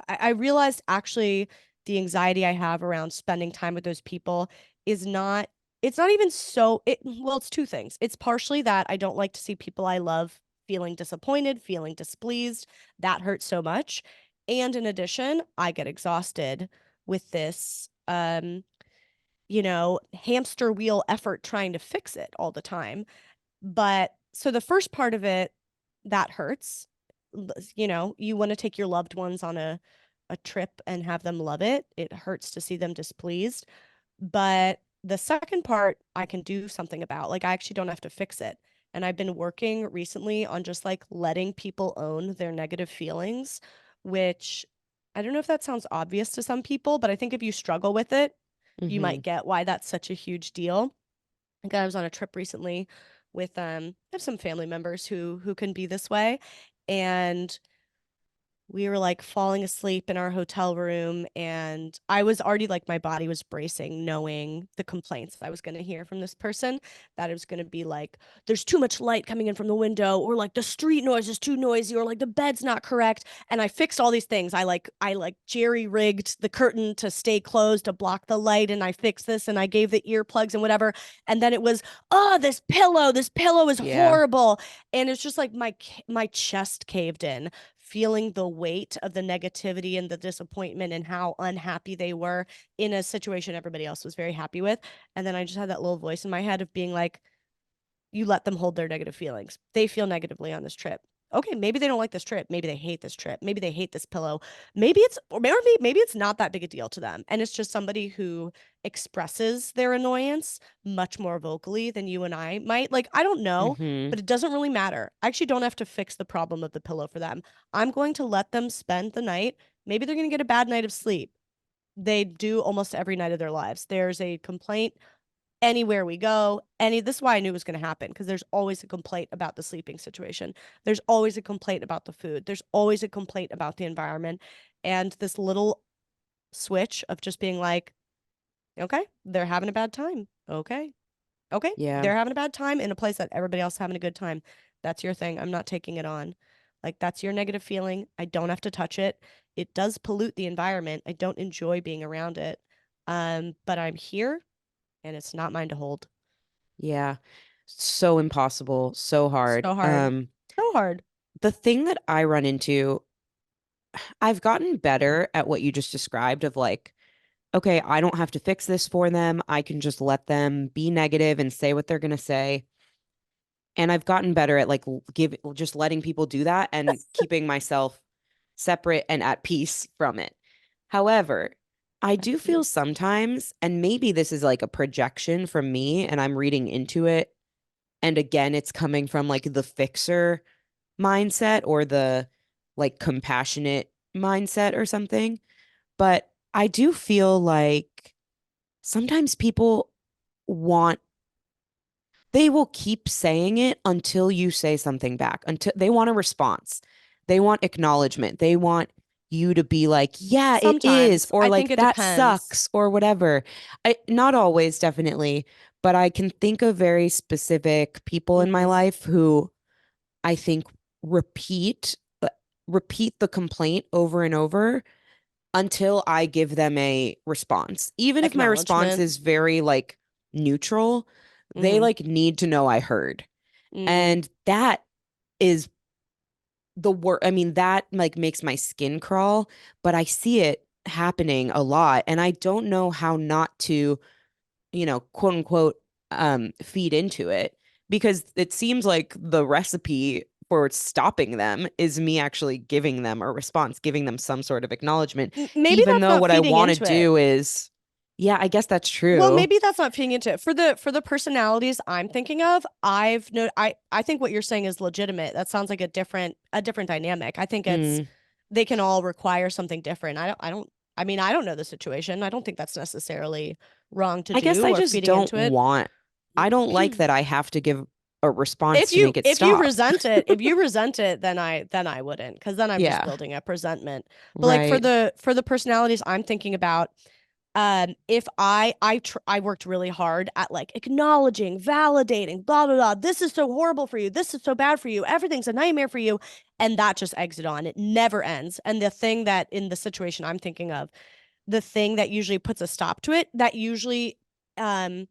I realized actually the anxiety I have around spending time with those people is not it's not even so it's two things. It's partially that I don't like to see people I love feeling disappointed, feeling displeased. That hurts so much. And in addition, I get exhausted with this hamster wheel effort trying to fix it all the time. But so the first part of it, that hurts. You want to take your loved ones on a trip and have them love it. It hurts to see them displeased. But the second part I can do something about. Like I actually don't have to fix it. And I've been working recently on just like letting people own their negative feelings, which I don't know if that sounds obvious to some people, but I think if you struggle with it, you hmm might get why that's such a huge deal. Like I was on a trip recently with I have some family members who can be this way, and we were like falling asleep in our hotel room, and I was already like my body was bracing knowing the complaints I was going to hear from this person, that it was going to be like there's too much light coming in from the window, or like the street noise is too noisy, or like the bed's not correct. And I fixed all these things. I jerry rigged the curtain to stay closed to block the light, and I fixed this and I gave the earplugs and whatever. And then it was, oh, this pillow is Yeah. horrible. And it's just like my chest caved in, feeling the weight of the negativity and the disappointment and how unhappy they were in a situation everybody else was very happy with. And then I just had that little voice in my head of being like, you let them hold their negative feelings. They feel negatively on this trip. Okay, maybe they don't like this trip. Maybe they hate this trip. Maybe they hate this pillow. Maybe it's not that big a deal to them. And it's just somebody who expresses their annoyance much more vocally than you and I might. Like, I don't know, hmm but it doesn't really matter. I actually don't have to fix the problem of the pillow for them. I'm going to let them spend the night. Maybe they're going to get a bad night of sleep. They do almost every night of their lives. There's a complaint anywhere we go. This is why I knew it was going to happen, because there's always a complaint about the sleeping situation. There's always a complaint about the food. There's always a complaint about the environment. And this little switch of just being like, okay, they're having a bad time. Okay. Okay. Yeah. They're having a bad time in a place that everybody else is having a good time. That's your thing. I'm not taking it on. Like that's your negative feeling. I don't have to touch it. It does pollute the environment. I don't enjoy being around it. But I'm here and it's not mine to hold. Yeah. So impossible, so hard. So hard. So hard. The thing that I run into, I've gotten better at what you just described of like, okay, I don't have to fix this for them. I can just let them be negative and say what they're going to say. And I've gotten better at like just letting people do that and keeping myself separate and at peace from it. However, I At do feel peace. sometimes, and maybe this is like a projection from me and I'm reading into it. And again, it's coming from like the fixer mindset or the like compassionate mindset or something. But I do feel like sometimes people want they will keep saying it until you say something back, until they want a response. They want acknowledgement. They want you to be like, yeah, it is, Sometimes. or I think like, it that depends. sucks, or whatever. Not always, definitely, but I can think of very specific people in my Hmm. life who I think repeat repeat the complaint over and over until I give them a response. Even if my response Acknowledgement. is very like neutral, they Hmm. like need to know I heard. Mm. And that is the word. I mean, that like makes my skin crawl, but I see it happening a lot. And I don't know how not to, quote unquote, feed into it because it seems like the recipe for stopping them is me actually giving them a response, giving them some sort of acknowledgement, Maybe even that's though not what I feeding want to into it. do is, yeah, I guess that's Well, true. maybe that's not feeding into it. For the personalities I'm thinking of, I think what you're saying is legitimate. That sounds like a different dynamic. I think it's Mm, they can all require something different. I mean, I don't know the situation. I don't think that's necessarily wrong to I guess do I or just feeding don't into it. want, I don't like that I have to give a response If to you make it if you stop. resent it, if you resent it, then I wouldn't, because then I'm just Yeah, building up resentment. But like for right. the personalities I'm thinking about, if I worked really hard at like acknowledging, validating, blah blah blah, this is so horrible for you, this is so bad for you, everything's a nightmare for you, and that just exit on, it never ends. And the thing that in the situation I'm thinking of, the thing that usually puts a stop to it, that usually um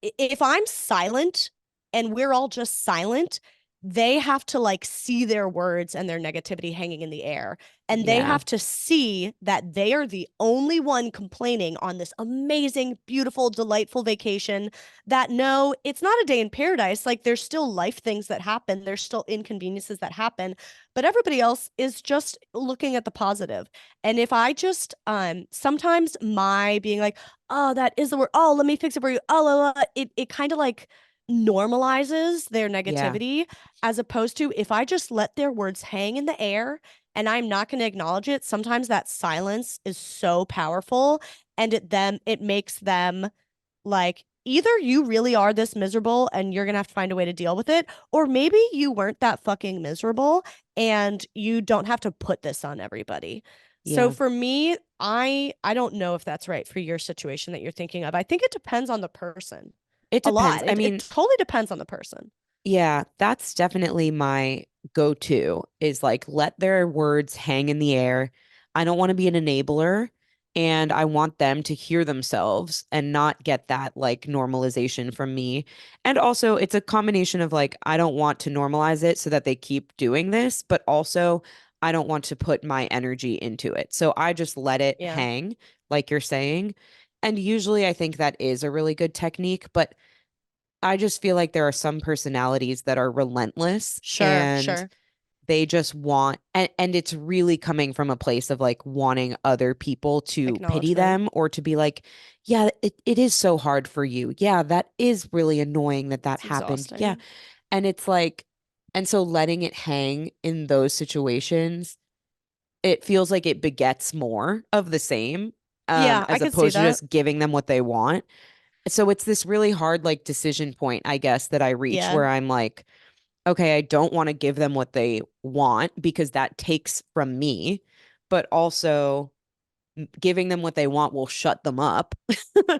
if I'm silent and we're all just silent, they have to like see their words and their negativity hanging in the air. And they Yeah, have to see that they are the only one complaining on this amazing, beautiful, delightful vacation. That no, it's not a day in paradise. Like there's still life things that happen, there's still inconveniences that happen, but everybody else is just looking at the positive. And if I just, sometimes my being like, oh, that is the word. Oh, let me fix it for you. Oh, la, la, it kind of like normalizes their yeah, negativity, as opposed to if I just let their words hang in the air and I'm not going to acknowledge it. Sometimes that silence is so powerful, and it makes them like, either you really are this miserable and you're going to have to find a way to deal with it, or maybe you weren't that fucking miserable and you don't have to put this on everybody. So yeah. for me, I don't know if that's right for your situation that you're thinking of. I think it depends on the person. It A depends. lot. I It mean, totally depends on the person. yeah, that's definitely my go-to is like let their words hang in the air. I don't want to be an enabler and I want them to hear themselves and not get that like normalization from me. And also it's a combination of like I don't want to normalize it so that they keep doing this, but also I don't want to put my energy into it. So I just let it Yeah. hang, like you're saying. And usually I think that is a really good technique, but I just feel like there are some personalities that are relentless Sure, and sure. they just want and it's really coming from a place of like wanting other people to pity Acknowledgement. them or to be like, yeah, it is so hard for you. Yeah, that is really annoying that that It's happened. Yeah. exhausting. And it's like, and so letting it hang in those situations, it feels like it begets more of the same, Yeah, I as could see opposed to that. just giving them what they want. So it's this really hard like decision point, I guess, that I reach Yeah. where I'm like, okay, I don't want to give them what they want because that takes from me, but also giving them what they want will shut them up.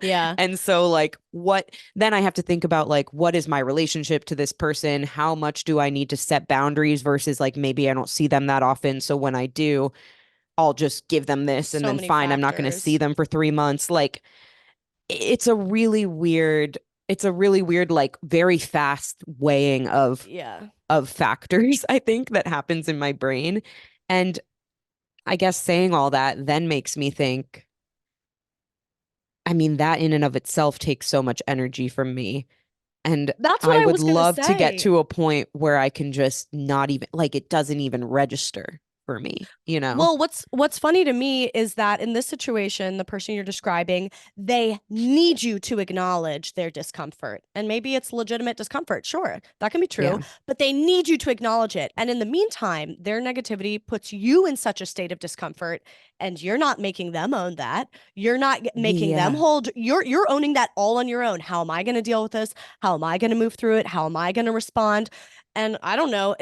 Yeah. And so like what then I have to think about like what is my relationship to this person? How much do I need to set boundaries versus like maybe I don't see them that often, so when I do, I'll just give them this and So then many fine, I'm not going to see factors. them for 3 months. Like it's a really weird. it's a really weird, like very fast weighing Yeah. of factors, I think, that happens in my brain. And I guess saying all that then makes me think, I mean, that in and of itself takes so much energy from me. And That's what I I would was gonna love to get say. to a point where I can just not even, like, it doesn't even register for me, you know? Well, what's funny to me is that in this situation, the person you're describing, they need you to acknowledge their discomfort. And maybe it's legitimate discomfort. Sure, that can be true, Yeah. but they need you to acknowledge it. And in the meantime, their negativity puts you in such a state of discomfort, and you're not making them own that. You're not making them Yeah. hold you're owning that all on your own. How am I going to deal with this? How am I going to move through it? How am I going to respond? And I don't know,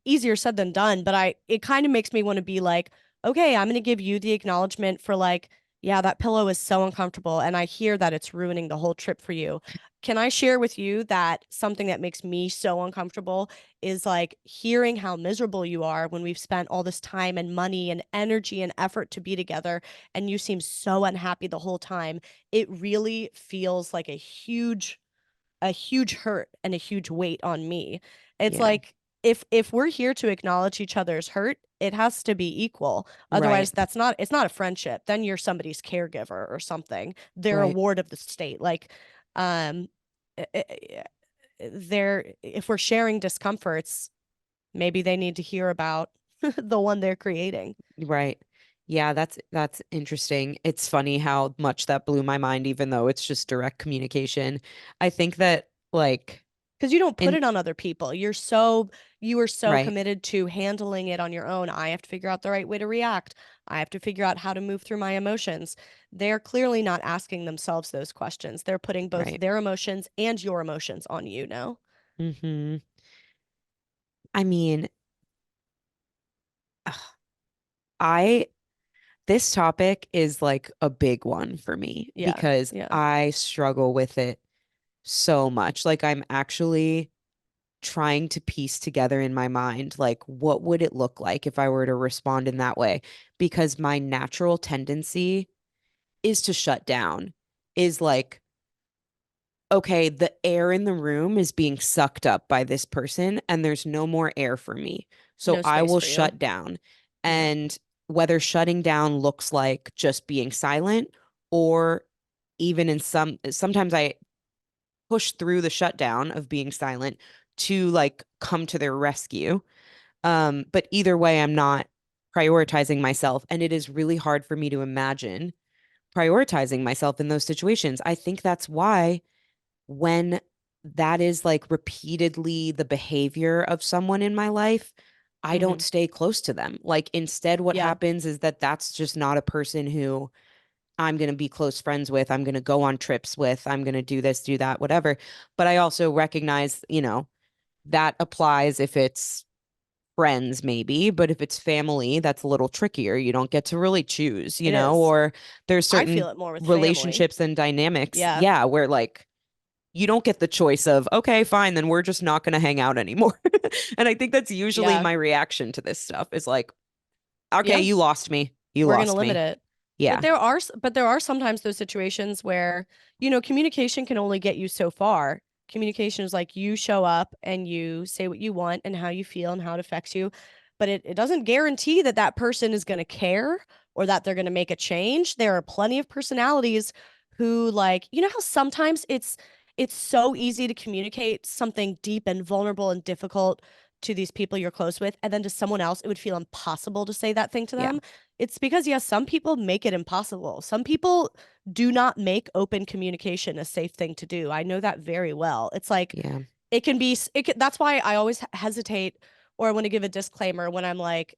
easier said than done, but it kind of makes me want to be like, okay, I'm going to give you the acknowledgement for like, yeah, that pillow is so uncomfortable and I hear that it's ruining the whole trip for you. Can I share with you that something that makes me so uncomfortable is like hearing how miserable you are when we've spent all this time and money and energy and effort to be together and you seem so unhappy the whole time. It really feels like a huge hurt and a huge weight on me. It's Yeah. like if we're here to acknowledge each other's hurt, it has to be equal. Right. Otherwise, it's not a friendship. Then you're somebody's caregiver or something. They're a Right. ward of the state. Like um they're if we're sharing discomforts, maybe they need to hear about the one they're creating. Right. Yeah, that's interesting. It's funny how much that blew my mind, even though it's just direct communication. I think that like Because you don't put in it on other people. You are so right, committed to handling it on your own. I have to figure out the right way to react. I have to figure out how to move through my emotions. They're clearly not asking themselves those questions. They're putting both right. their emotions and your emotions on you now. I mean, ugh, I this topic is like a big one for me Yeah. because Yeah. I struggle with it so much. Like I'm actually trying to piece together in my mind, like, what would it look like if I were to respond in that way? Because my natural tendency is to shut down, is like, okay, the air in the room is being sucked up by this person and there's no more air for me. So No I space will for you. shut down. Yeah. And whether shutting down looks like just being silent or even sometimes I push through the shutdown of being silent to like come to their rescue. But either way, I'm not prioritizing myself. And it is really hard for me to imagine prioritizing myself in those situations. I think that's why when that is like repeatedly the behavior of someone in my life, I don't Mm-hmm. stay close to them. Like instead, what Yeah. happens is that that's just not a person who I'm going to be close friends with. I'm going to go on trips with. I'm going to do this, do that, whatever. But I also recognize, that applies if it's friends, maybe. But if it's family, that's a little trickier. You don't get to really choose, It is. or there's I feel certain it more with family. relationships and dynamics, Yeah. yeah, where like you don't get the choice of, okay, fine, then we're just not going to hang out anymore. And I think that's usually Yeah. my reaction to this stuff is like, okay, Yeah. you lost me. You We're going to lost limit me. it. Yeah. But there are sometimes those situations where, communication can only get you so far. Communication is like you show up and you say what you want and how you feel and how it affects you, but it doesn't guarantee that that person is going to care or that they're going to make a change. There are plenty of personalities who like, how sometimes it's so easy to communicate something deep and vulnerable and difficult to these people you're close with, and then to someone else it would feel impossible to say that thing to Yeah. them. It's because, yes, some people make it impossible. Some people do not make open communication a safe thing to do. I know that very well. It's like Yeah. that's why I always hesitate or I want to give a disclaimer when I'm like,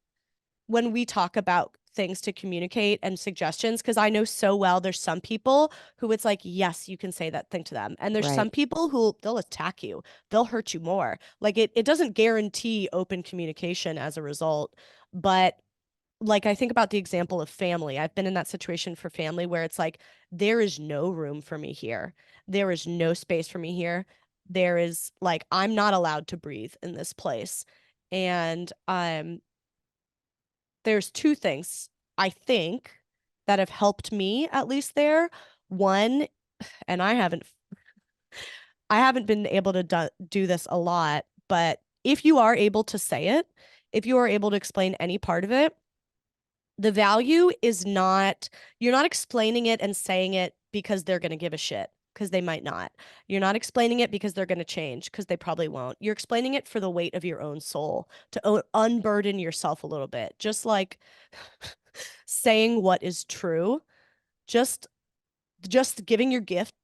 when we talk about things to communicate and suggestions, because I know so well there's some people who it's like, yes, you can say that thing to them. And there's Right. some people who they'll attack you, they'll hurt you more. Like it doesn't guarantee open communication as a result. But like I think about the example of family. I've been in that situation for family where it's like there is no room for me here. There is no space for me here. There is like I'm not allowed to breathe in this place. And there's two things I think that have helped me at least there. One, and I haven't I haven't been able to do this a lot, but if you are able to say it, if you are able to explain any part of it, the value is not, you're not explaining it and saying it because they're going to give a shit, because they might not. You're not explaining it because they're going to change, because they probably won't. You're explaining it for the weight of your own soul, to unburden yourself a little bit. Just like saying what is true, just giving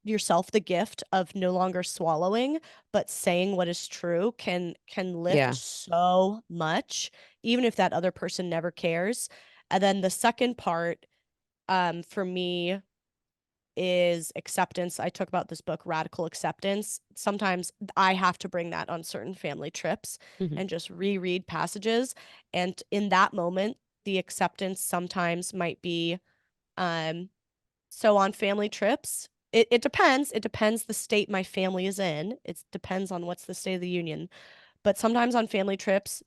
yourself the gift of no longer swallowing, but saying what is true can lift Yeah. so much, even if that other person never cares. And then the second part, for me, is acceptance. I talk about this book, Radical Acceptance. Sometimes I have to bring that on certain family trips Mhm. and just reread passages. And in that moment, the acceptance sometimes might be, um, so on family trips, it depends. It depends the state my family is in. It depends on what's the state of the union. But sometimes on family trips,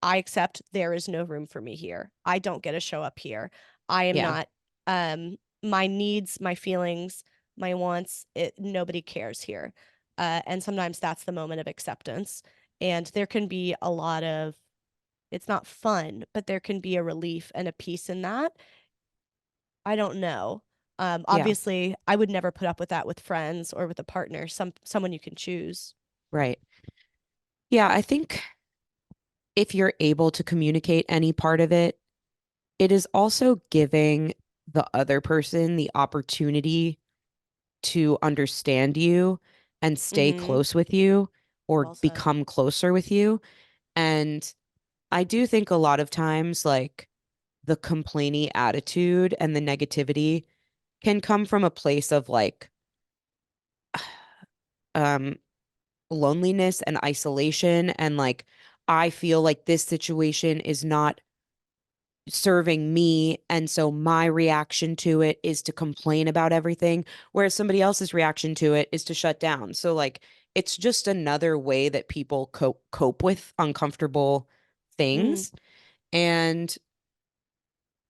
I accept there is no room for me here. I don't get to show up here. I am Yeah. not, my needs, my feelings, my wants, nobody cares here. And sometimes that's the moment of acceptance. And there can be a lot of, it's not fun, but there can be a relief and a peace in that. I don't know. Yeah. Obviously, I would never put up with that with friends or with a partner, someone you can choose. Right. Yeah, I think if you're able to communicate any part of it, it is also giving the other person the opportunity to understand you and stay Mm-hmm. close with you or Well said. become closer with you. And I do think a lot of times, like, the complainy attitude and the negativity can come from a place of like um loneliness and isolation, and like I feel like this situation is not serving me, and so my reaction to it is to complain about everything, whereas somebody else's reaction to it is to shut down. So like it's just another way that people cope with uncomfortable Mm, things. And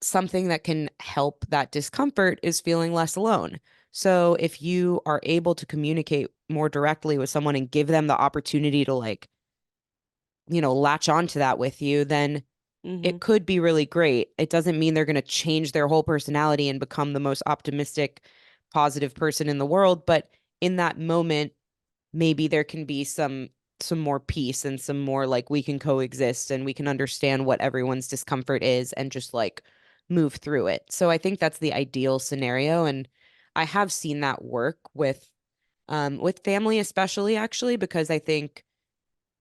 something that can help that discomfort is feeling less alone. So if you are able to communicate more directly with someone and give them the opportunity to like, latch onto that with you, then mm-hmm. it could be really great. It doesn't mean they're going to change their whole personality and become the most optimistic, positive person in the world, but in that moment, maybe there can be some more peace and some more like we can coexist and we can understand what everyone's discomfort is and just like move through it. So I think that's the ideal scenario, and I have seen that work with family especially, actually, because I think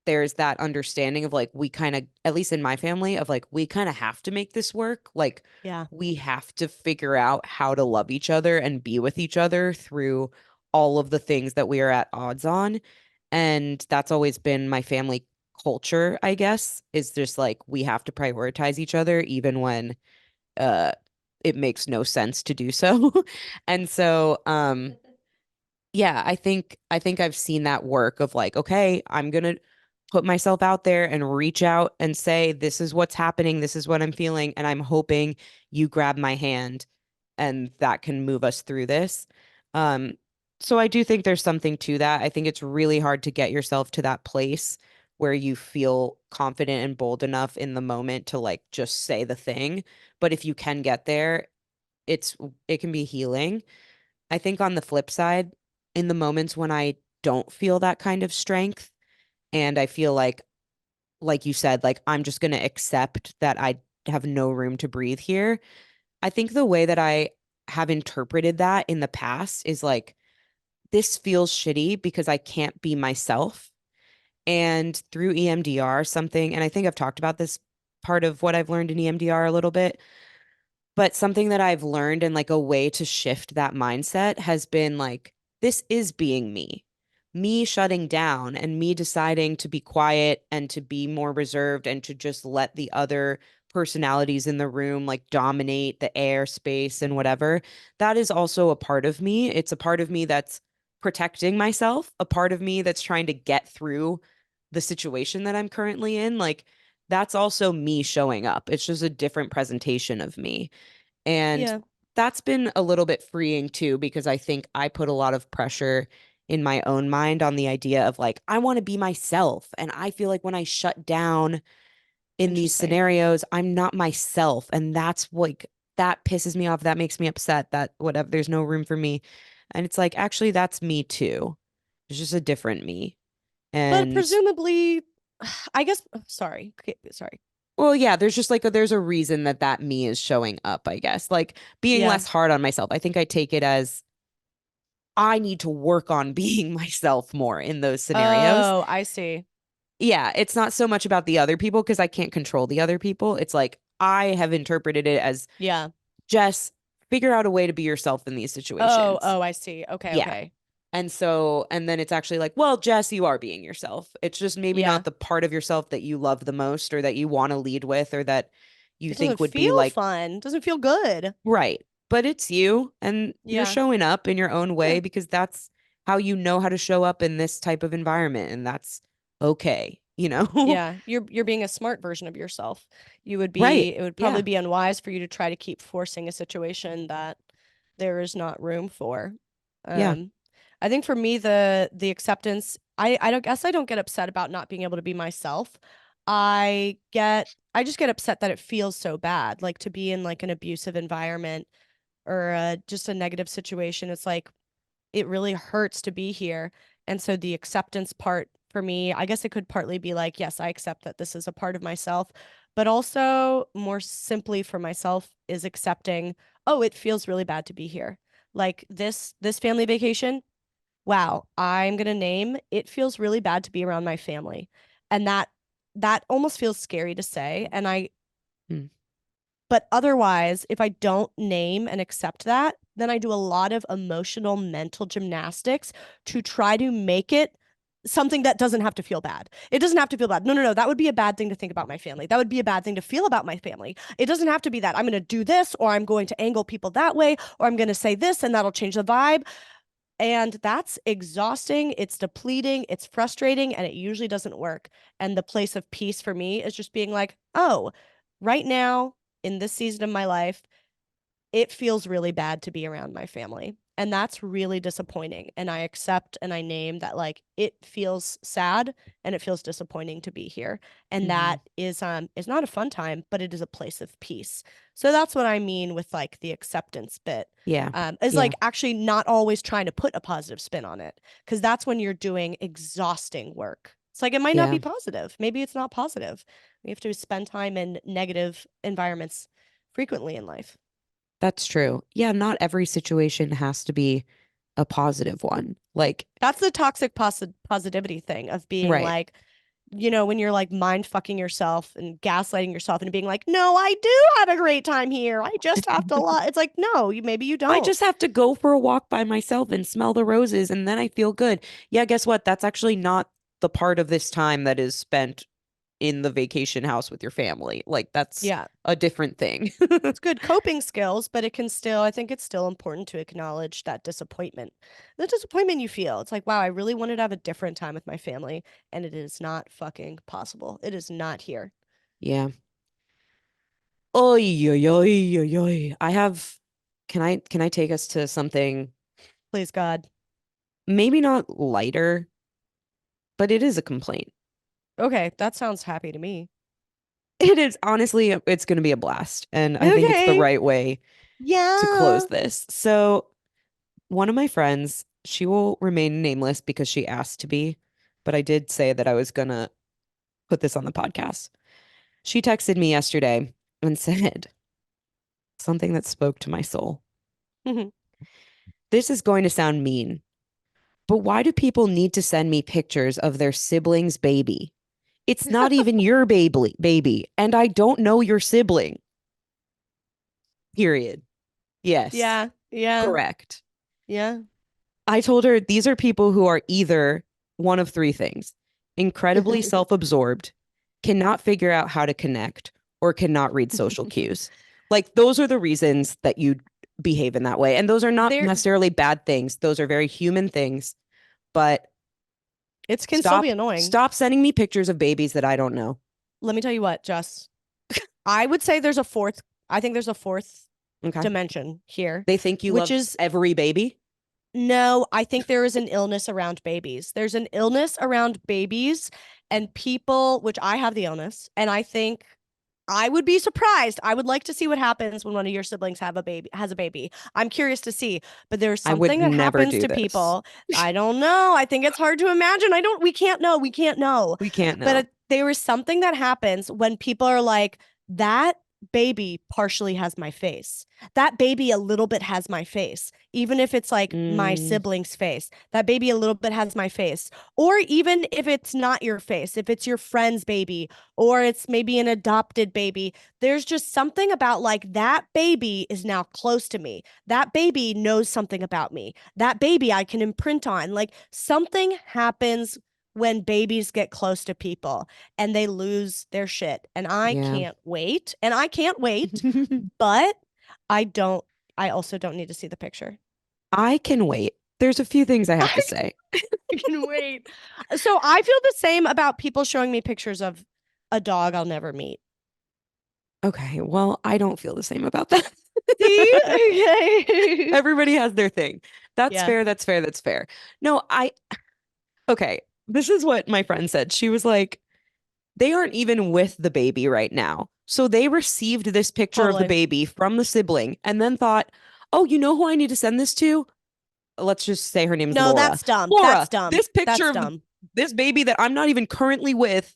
there's that understanding of like we kind of, at least in my family, of like we kind of have to make this work. Like Yeah. we have to figure out how to love each other and be with each other through all of the things that we are at odds on. And that's always been my family culture, I guess, is just like we have to prioritize each other even when uh it makes no sense to do so. And so yeah, I think I've seen that work of like, okay, I'm gonna put myself out there and reach out and say, this is what's happening, this is what I'm feeling, and I'm hoping you grab my hand and that can move us through this. Um, so I do think there's something to that. I think it's really hard to get yourself to that place where you feel confident and bold enough in the moment to like just say the thing. But if you can get there, it's it can be healing. I think on the flip side, in the moments when I don't feel that kind of strength and I feel like you said, like I'm just going to accept that I have no room to breathe here. I think the way that I have interpreted that in the past is like, this feels shitty because I can't be myself. And through EMDR, something, and I think I've talked about this part of what I've learned in EMDR a little bit, but something that I've learned and like a way to shift that mindset has been like, this is being me. Me shutting down and me deciding to be quiet and to be more reserved and to just let the other personalities in the room like dominate the air, space, and whatever. That is also a part of me. It's a part of me that's protecting myself, a part of me that's trying to get through the situation that I'm currently in. Like, that's also me showing up. It's just a different presentation of me. And Yeah. that's been a little bit freeing too, because I think I put a lot of pressure in my own mind on the idea of like, I want to be myself. And I feel like when I shut down in these Interesting. scenarios, I'm not myself. And that's like, that pisses me off. That makes me upset that whatever, there's no room for me. And it's like, actually, that's me too. It's just a different me. But And presumably, I guess, sorry. Okay, sorry. well, yeah, there's just like there's a reason that that me is showing up, I guess. Like being Yeah. less hard on myself. I think I take it as I need to work on being myself more in those scenarios. Oh, I see. Yeah, it's not so much about the other people because I can't control the other people. It's like I have interpreted it as Yeah. Jess, figure out a way to be yourself in these Oh, situations. oh, I see. Okay, Yeah. okay. And so, and then it's actually like, well, Jess, you are being yourself. It's just maybe not Yeah. the part of yourself that you love the most or that you want to lead with or that you It think doesn't would be feel like, fun. Doesn't feel good. right. But it's you and you're Yeah. showing up in your own Yeah. way because that's how you know how to show up in this type of environment. And that's okay, you know? Yeah, you're being a smart version of yourself. Right. It would probably Yeah. be unwise for you to try to keep forcing a situation that there is not room for. Yeah. Um, I think for me the acceptance, I don't guess I don't get upset about not being able to be myself. I just get upset that it feels so bad, like to be in like an abusive environment or just a negative situation. It's like it really hurts to be here. And so the acceptance part for me, I guess it could partly be like, yes, I accept that this is a part of myself, but also more simply for myself is accepting, oh, it feels really bad to be here. Like this family vacation, wow, I'm going to name it feels really bad to be around my family. And that almost feels scary to say, and I Mm. but otherwise, if I don't name and accept that, then I do a lot of emotional mental gymnastics to try to make it something that doesn't have to feel bad. It doesn't have to feel bad. No, no, no. That would be a bad thing to think about my family. That would be a bad thing to feel about my family. It doesn't have to be that. I'm going to do this, or I'm going to angle people that way, or I'm going to say this and that'll change the vibe. And that's exhausting. It's depleting. It's frustrating. And it usually doesn't work. And the place of peace for me is just being like, oh, right now in this season of my life, it feels really bad to be around my family. And that's really disappointing. And I accept and I name that like it feels sad and it feels disappointing to be here. And Hmm. that is not a fun time, but it is a place of peace. So that's what I mean with like the acceptance bit. Yeah. Is Yeah. like actually not always trying to put a positive spin on it. Cause that's when you're doing exhausting work. It's like it might not Yeah. be positive. Maybe it's not positive. We have to spend time in negative environments frequently in life. That's true. Yeah. Not every situation has to be a positive one. Like, That's the toxic positivity thing of being right. like, when you're like mind fucking yourself and gaslighting yourself and being like, no, I do have a great time here. I just have to lie. It's like, no, maybe you I don't. just have to go for a walk by myself and smell the roses and then I feel good. Yeah, guess what? That's actually not the part of this time that is spent in the vacation house with your family. Like that's Yeah. a different thing. It's good coping skills, but I think it's still important to acknowledge that disappointment. The disappointment you feel. It's like, wow, I really wanted to have a different time with my family, and it is not fucking possible. It is not here. Yeah. Oy, oy, oy, oy, oy. I have, can I take us to something Please, God. maybe not lighter, but it is a complaint. Okay, that sounds happy to me. It is honestly, it's going to be a blast. And I think it's the Okay. right way to Yeah. close this. So, one of my friends, she will remain nameless because she asked to be, but I did say that I was going to put this on the podcast. She texted me yesterday and said something that spoke to my soul. This is going to sound mean, but why do people need to send me pictures of their sibling's baby? It's not even your baby, and I don't know your sibling. Period. Yes, Yeah. Yeah. correct. Yeah. I told her these are people who are either one of three things: incredibly self absorbed, cannot figure out how to connect, or cannot read social cues. Like, those are the reasons that you behave in that way. And those are not there necessarily bad things, those are very human things. But it can still be stop, annoying. stop sending me pictures of babies that I don't know. Let me tell you what, Jess. I would say I think there's a fourth Okay. dimension here, They think you which love is every baby. No, I think there is an illness around babies. There's an illness around babies and people, which I have the illness, and I think I would be surprised. I would like to see what happens when one of your siblings has a baby. I'm curious to see, but there's I would something that never happens do to this. people. I don't know. I think it's hard to imagine. We can't know. We can't know. We can't But know. there is something that happens when people are like, that baby partially has my face. That baby a little bit has my face. Even if it's like my Mm, sibling's face, that baby a little bit has my face. Or even if it's not your face, if it's your friend's baby, or it's maybe an adopted baby, there's just something about like that baby is now close to me. That baby knows something about me. That baby I can imprint on. Like something happens when babies get close to people and they lose their shit. And I yeah. can't wait. And I can't wait, but I don't, I also don't need to see the picture. I can wait. There's a few things I have to I say. can wait. So I feel the same about people showing me pictures of a dog I'll never meet. Okay, well, I don't feel the same about that. See? Okay. Everybody has their thing. That's Yeah, fair. That's fair. That's fair. No, okay. This is what my friend said. She was like, they aren't even with the baby right now. So they received this picture of the totally. baby from the sibling and then thought, oh, you know who I need to send this to? Let's just say her name's No, Laura. that's dumb. Laura, That's dumb. this picture That's of dumb. this baby that I'm not even currently with,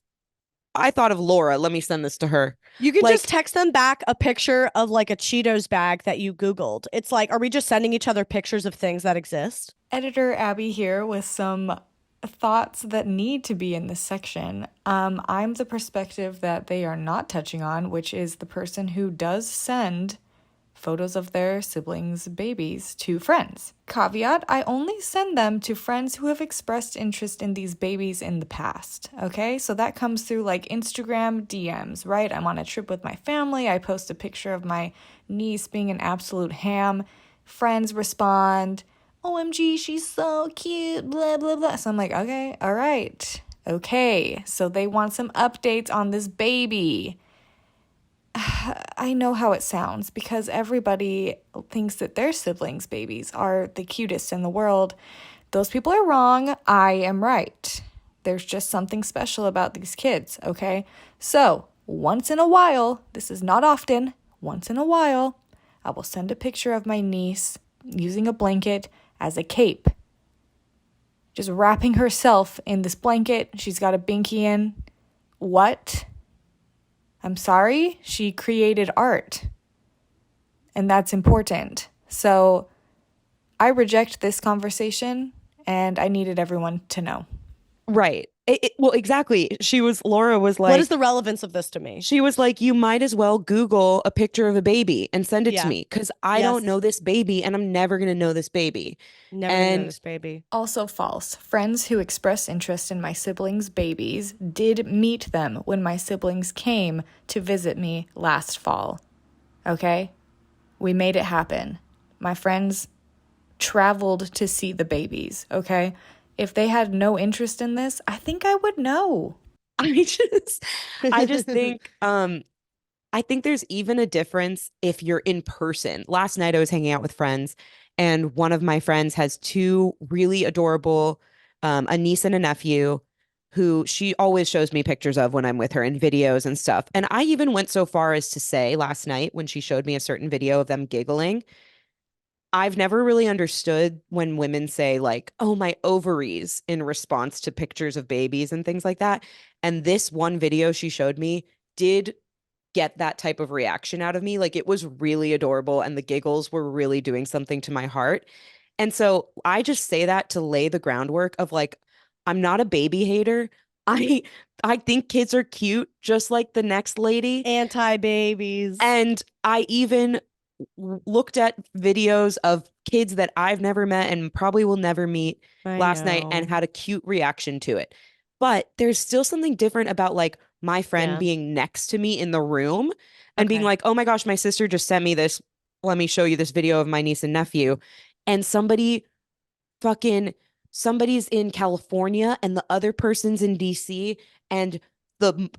I thought of Laura. Let me send this to her. You can just Like, text them back a picture of like a Cheetos bag that you Googled. It's like, are we just sending each other pictures of things that exist? Editor Abby here with some thoughts that need to be in this section. I'm the perspective that they are not touching on, which is the person who does send photos of their siblings' babies to friends. Caveat, I only send them to friends who have expressed interest in these babies in the past, okay? So that comes through like Instagram DMs, right? I'm on a trip with my family, I post a picture of my niece being an absolute ham. Friends respond, OMG, she's so cute, blah, blah, blah. So I'm like, okay, all right, okay. So they want some updates on this baby. I know how it sounds because everybody thinks that their siblings' babies are the cutest in the world. Those people are wrong. I am right. There's just something special about these kids, okay? So, once in a while, this is not often, once in a while, I will send a picture of my niece using a blanket as a cape. Just wrapping herself in this blanket. She's got a binky in. What? I'm sorry, she created art. And that's important. So I reject this conversation and I needed everyone to know. right. Well, exactly. Laura was What is like, the relevance of this to me? she was like, you might as well Google a picture of a baby and send it to Yeah. me because I don't Yes. know this baby and I'm never going to know this baby. Never gonna know And this baby. Also false. Friends who express interest in my siblings' babies did meet them when my siblings came to visit me last fall. Okay? We made it happen. My friends traveled to see the babies, okay? If they had no interest in this, I think I would know. I just, I just think, I think there's even a difference if you're in person. Last night I was hanging out with friends, and one of my friends has two really adorable, a niece and a nephew, who she always shows me pictures of when I'm with her and videos and stuff. And I even went so far as to say last night when she showed me a certain video of them giggling, I've never really understood when women say like, "Oh, my ovaries" in response to pictures of babies and things like that. And this one video she showed me did get that type of reaction out of me. Like it was really adorable and the giggles were really doing something to my heart. And so I just say that to lay the groundwork of like, I'm not a baby hater. I I think kids are cute just like the next lady. Anti babies. And I even looked at videos of kids that I've never met and probably will never meet I last night and know. had a cute reaction to it. But there's still something different about like my friend Yeah. being next to me in the room and being Okay. like, oh my gosh, my sister just sent me this. Let me show you this video of my niece and nephew. And fucking, somebody's in California and the other person's in DC and the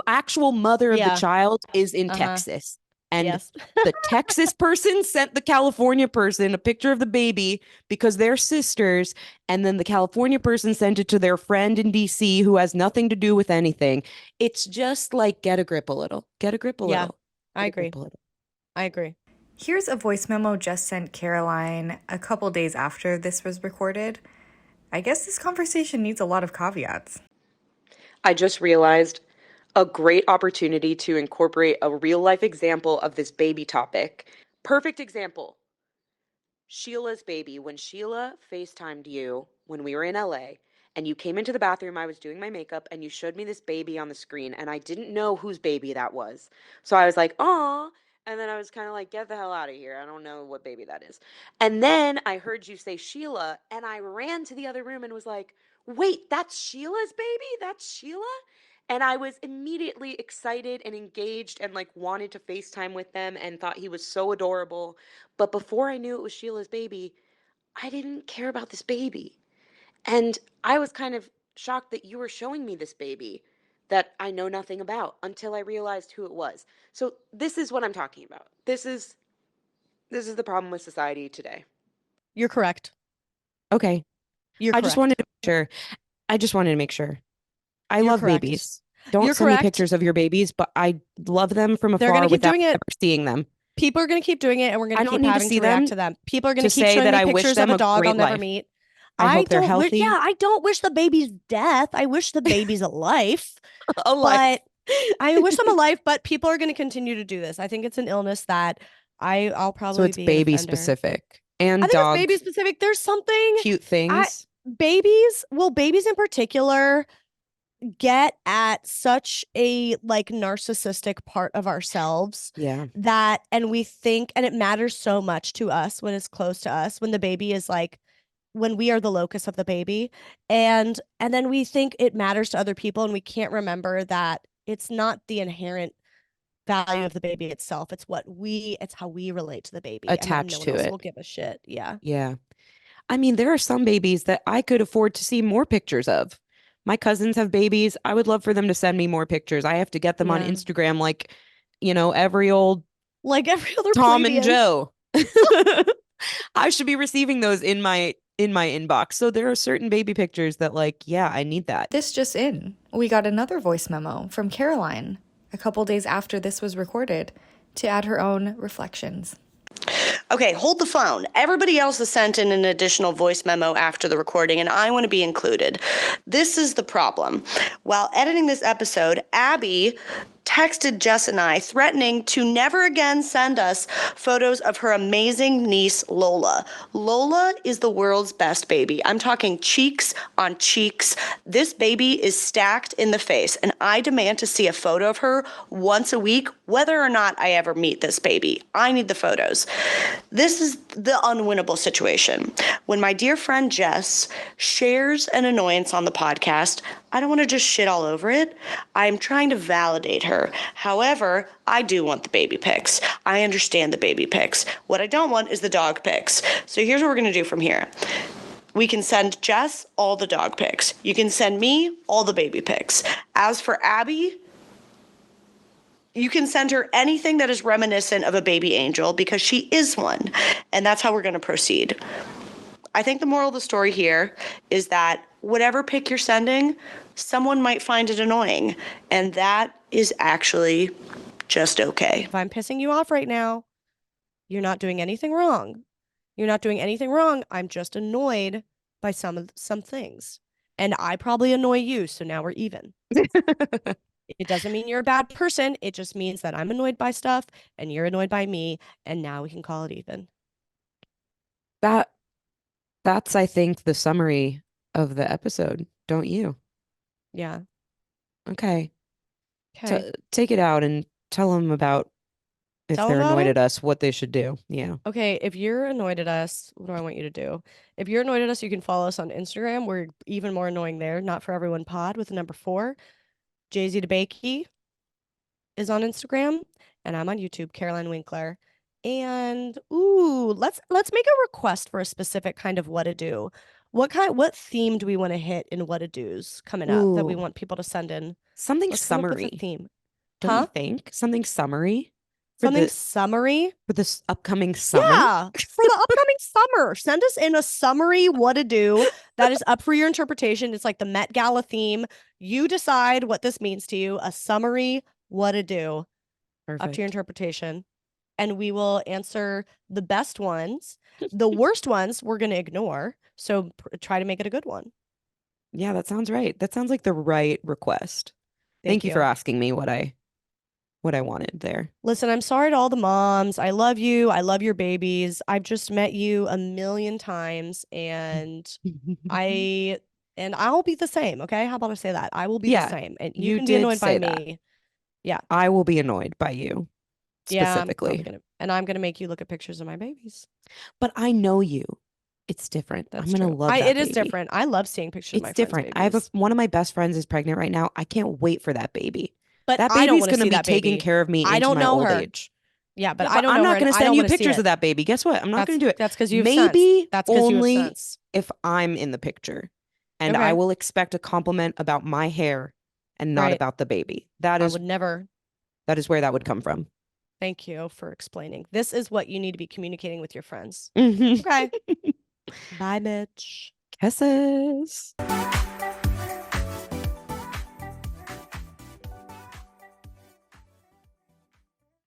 actual mother of the Yeah. child is in Uh-huh. Texas. And Yes. the Texas person sent the California person a picture of the baby because they're sisters. And then the California person sent it to their friend in DC who has nothing to do with anything. It's just like, get a grip a little, get a grip a Yeah, little, I get a agree. grip a little. I agree. Here's a voice memo Jess sent Caroline a couple days after this was recorded. I guess this conversation needs a lot of caveats. I just realized a great opportunity to incorporate a real life example of this baby topic. Perfect example. Sheila's baby. When Sheila FaceTimed you when we were in LA and you came into the bathroom, I was doing my makeup and you showed me this baby on the screen and I didn't know whose baby that was. So I was like, "Aw." And then I was kind of like, "Get the hell out of here. I don't know what baby that is." And then I heard you say Sheila and I ran to the other room and was like, "Wait, that's Sheila's baby? That's Sheila?" And I was immediately excited and engaged and like wanted to FaceTime with them and thought he was so adorable. But before I knew it was Sheila's baby, I didn't care about this baby. And I was kind of shocked that you were showing me this baby that I know nothing about until I realized who it was. So this is what I'm talking about. This is the problem with society today. You're correct. Okay. You're I just wanted correct. to make sure. I just wanted to make sure. I You're love correct. babies. Don't You're send me correct. pictures of your babies, but I love them from They're going afar to keep without doing it. ever seeing them. People are going to keep doing it, and we're going I to don't keep need to having see to react them to them. People are going to to keep say showing that me I wish pictures of them a a dog I'll great never life. meet. I I hope they're don't wish, healthy. yeah, I don't wish the baby's death. I wish the baby's alive, Alive. but I wish them alive, but people are going to continue to do this. I think it's an illness that I'll So probably it's be an baby offender. specific I and think it's dog baby specific. There's something cute I things. babies in particular get at such a like narcissistic part of ourselves Yeah. that and we think and it matters so much to us when it's close to us when the baby is like when we are the locus of the baby and then we think it matters to other people and we can't remember that it's not the inherent value of the baby itself, it's how we relate to the baby and then no Attached one to else it. will give a shit. Yeah. Yeah. I mean, there are some babies that I could afford to see more pictures of. My cousins have babies. I would love for them to send me more pictures. I have to get them on Yeah, Instagram like, every old like every other Tom and plebeian. Joe. I should be receiving those in my inbox. So there are certain baby pictures that like, yeah, I need that. This just in. We got another voice memo from Caroline a couple days after this was recorded to add her own reflections. Okay, hold the phone. Everybody else has sent in an additional voice memo after the recording, and I want to be included. This is the problem. While editing this episode, Abby texted Jess and I threatening to never again send us photos of her amazing niece, Lola. Lola is the world's best baby. I'm talking cheeks on cheeks. This baby is stacked in the face, and I demand to see a photo of her once a week, whether or not I ever meet this baby. I need the photos. This is the unwinnable situation. When my dear friend Jess shares an annoyance on the podcast, I don't want to just shit all over it. I'm trying to validate her. However, I do want the baby pics. I understand the baby pics. What I don't want is the dog pics. So here's what we're going to do from here. We can send Jess all the dog pics. You can send me all the baby pics. As for Abby, you can send her anything that is reminiscent of a baby angel because she is one. And that's how we're going to proceed. I think the moral of the story here is that whatever pic you're sending, someone might find it annoying. And that is actually just okay. If I'm pissing you off right now, you're not doing anything wrong. You're not doing anything wrong. I'm just annoyed by some things. And I probably annoy you, so now we're even. It doesn't mean you're a bad person. It just means that I'm annoyed by stuff and you're annoyed by me, and now we can call it even. That's I think the summary of the episode, don't you? Yeah. Okay. Okay. Take it out and tell them about if Tell them they're about annoyed it. at us, what they should do. Yeah. Okay, if you're annoyed at us, what do I want you to do? If you're annoyed at us, you can follow us on Instagram. We're even more annoying there. Not for everyone pod with the number 4. Jay-Z DeBakey is on Instagram, and I'm on YouTube, Caroline Winkler. And let's make a request for a specific kind of what to do. What theme do we want to hit in what to do's coming up that we Ooh, want people to send in? something Let's come up with a summary. theme. Don't you Huh? think? Something summary? something summary. For this upcoming summer? Yeah, for the upcoming summer. Send us in a summary what to do that is up for your interpretation. It's like the Met Gala theme. You decide what this means to you. A summary, what to do, up to your Perfect. interpretation. And we will answer the best ones. The worst ones we're going to ignore. So try to make it a good one. Yeah, that sounds right. That sounds like the right request. Thank Thank you for asking me what I wanted there. Listen, I'm sorry to all the moms. I love you. I love your babies. I've just met you a million times and I'll be the same, okay? How about I say that? I will be the Yeah, same. And you you can be did annoyed by say that. me. Yeah. I will be annoyed by you Yeah, I'm probably specifically. I'm gonna make you look at pictures of my babies. But I know you. It's different. I'm That's gonna true. love that It is baby. different. I love seeing pictures of my It's friends' different. I have babies. one of my best friends is pregnant right now. I can't wait for that baby. But That I don't baby's want to gonna see be that taking baby. care of me I into don't my know old her. age. Yeah, but Yeah, I don't know I'm her not and gonna I send don't you want to see pictures it. of that baby. Guess what? I'm not gonna do it. That's because you have sense. Maybe That's because you have only sense. if I'm in the picture. And Okay. I will expect a compliment about my hair and not Right. about the baby. I would never. That is where that would come from. Thank you for explaining. This is what you need to be communicating with your friends. Mhm. Okay. Bye, bitch. Kisses.